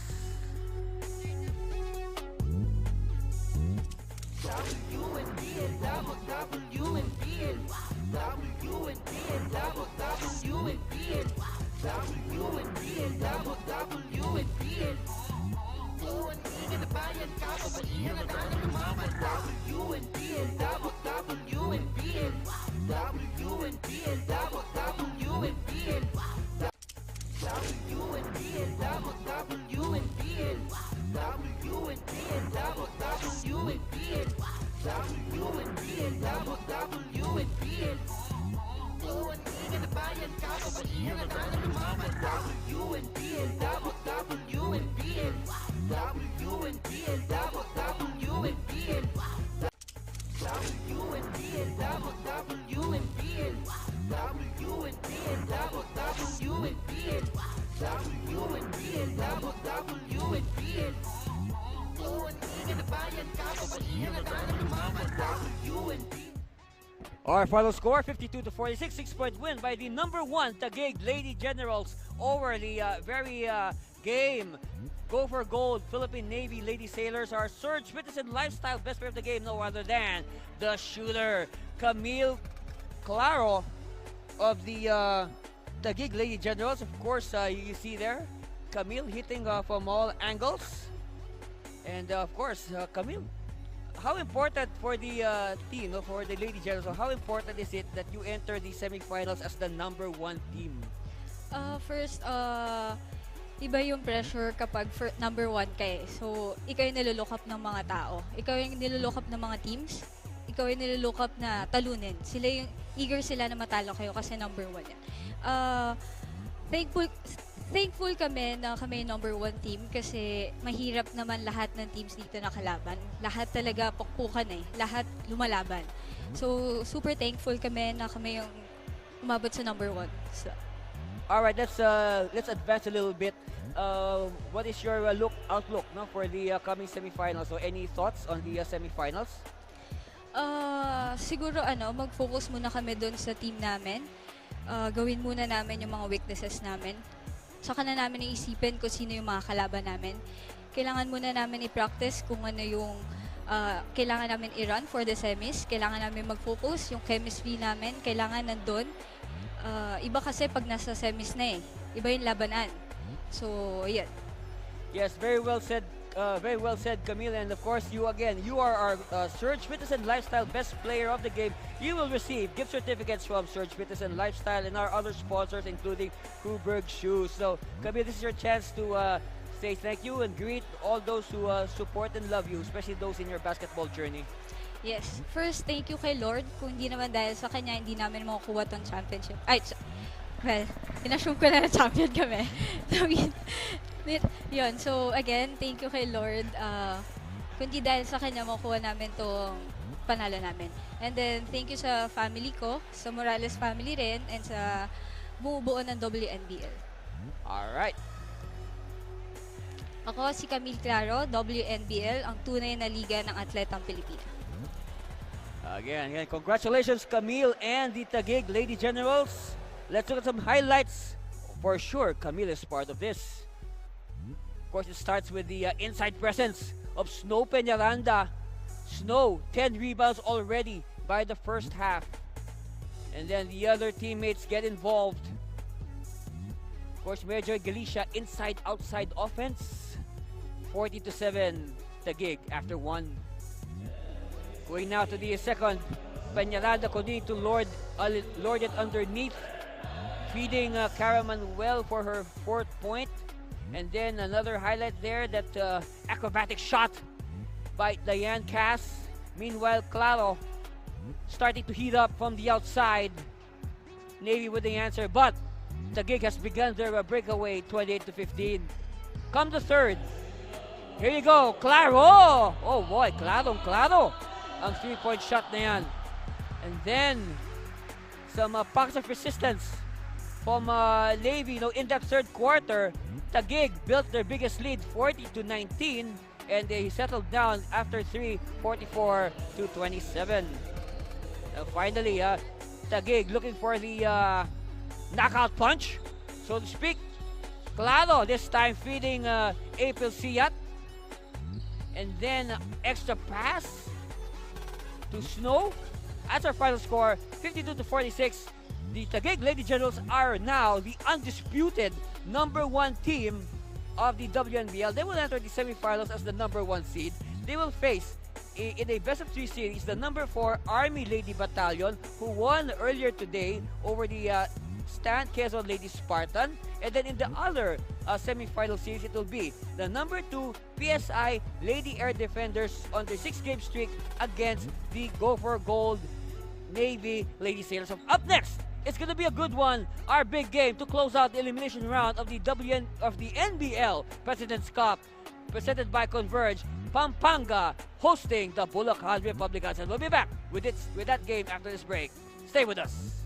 Our final score 52-46, 6-point win by the #1 Taguig Lady Generals over the very game Go for Gold Philippine Navy Lady Sailors. Our Surge Fitness and Lifestyle best player of the game, no other than the shooter Camille Claro of the Taguig Lady Generals. Of course, you see there Camille hitting from all angles, and of course Camille, how important for the team, for the Lady Generals, so how important is it that you enter the semifinals as the #1 team? First, iba yung pressure kapag #1 ka eh. So, ikaw yung nilulook up ng mga tao. Ikaw yung nilulook up ng mga teams. Ikaw yung nilulook up na talunin. Eager sila na matalo kayo kasi #1 yan. Thankful kami na kami yung #1 team kasi mahirap naman lahat ng teams dito na kalaban. Lahat talaga pukpukan eh. Lahat lumalaban. So, super thankful kami na kami yung umabot sa #1. So, Alright, let's advance a little bit. What is your outlook for the coming semifinals? So, any thoughts on the semifinals? Siguro mag-focus muna kami doon sa team namin. Gawin muna namin yung mga weaknesses namin. Saka na namin iisipin kung sino yung mga kalaban namin. Kailangan muna namin i-practice kung ano yung kailangan namin i-run for the semis. Kailangan namin mag-focus, yung chemistry namin, kailangan nandun. Iba kasi pag nasa semis na eh. Iba yung labanan. So, yeah. Yes, very well said, Camille. And of course, you are our Surge Fitness and Lifestyle best player of the game. You will receive gift certificates from Surge Fitness and Lifestyle and our other sponsors, including Kruberg Shoes. So, Camille, this is your chance to say thank you and greet all those who support and love you, especially those in your basketball journey. Yes. First, thank you kay Lord. Kung hindi naman dahil sa Kanya, hindi namin makukuha tong championship. Well, inassume ko na champion kami. Yun. So, again, thank you kay Lord. Kung hindi dahil sa Kanya, makukuha namin tong panalo namin. And then, thank you sa family ko, sa Morales family rin, and sa bumubuo ng WNBL. Alright. Ako si Camille Claro, WNBL, ang tunay na liga ng atletang Pilipina. Again, congratulations, Camille and the Taguig Lady Generals. Let's look at some highlights. For sure, Camille is part of this. Of course, it starts with the inside presence of Snow Peñaranda. Snow, 10 rebounds already by the first half. And then the other teammates get involved. Of course, Major Galicia inside-outside offense. 40-7 Taguig after one. Going now to the second. Peñaranda continuing to lord it underneath. Feeding Caraman well for her 4th point. And then another highlight there, that acrobatic shot by Diane Cass. Meanwhile, Claro starting to heat up from the outside. Navy with the answer, but Taguig has begun their breakaway, 28-15. Come the third. Here you go, Claro! Oh boy, Claro. Ang 3-point shot na yan. And then, some pockets of resistance from Navy in that third quarter. Taguig built their biggest lead, 40-19. and they settled down after 3, 44 to 27. Finally, Taguig looking for the knockout punch, so to speak. Claro this time feeding April Siat. And then extra pass to Snow. That's our final score, 52 to 46. The Taguig Lady Generals are now the undisputed #1 team of the WNBL. They will enter the semifinals as the #1 seed. They will face in a best-of-3 series the #4 Army Lady Battalion, who won earlier today over the Stan Quezon Lady Spartan. And then in the other semi-final series, it will be the #2 PSI Lady Air Defenders on their 6-game streak against the Gopher Gold Navy Lady Sailors. Up next, it's gonna be a good one. Our big game to close out the elimination round of the NBL President's Cup, presented by Converge. Pampanga hosting the Bulacan Republicans, and we'll be back with that game after this break. Stay with us.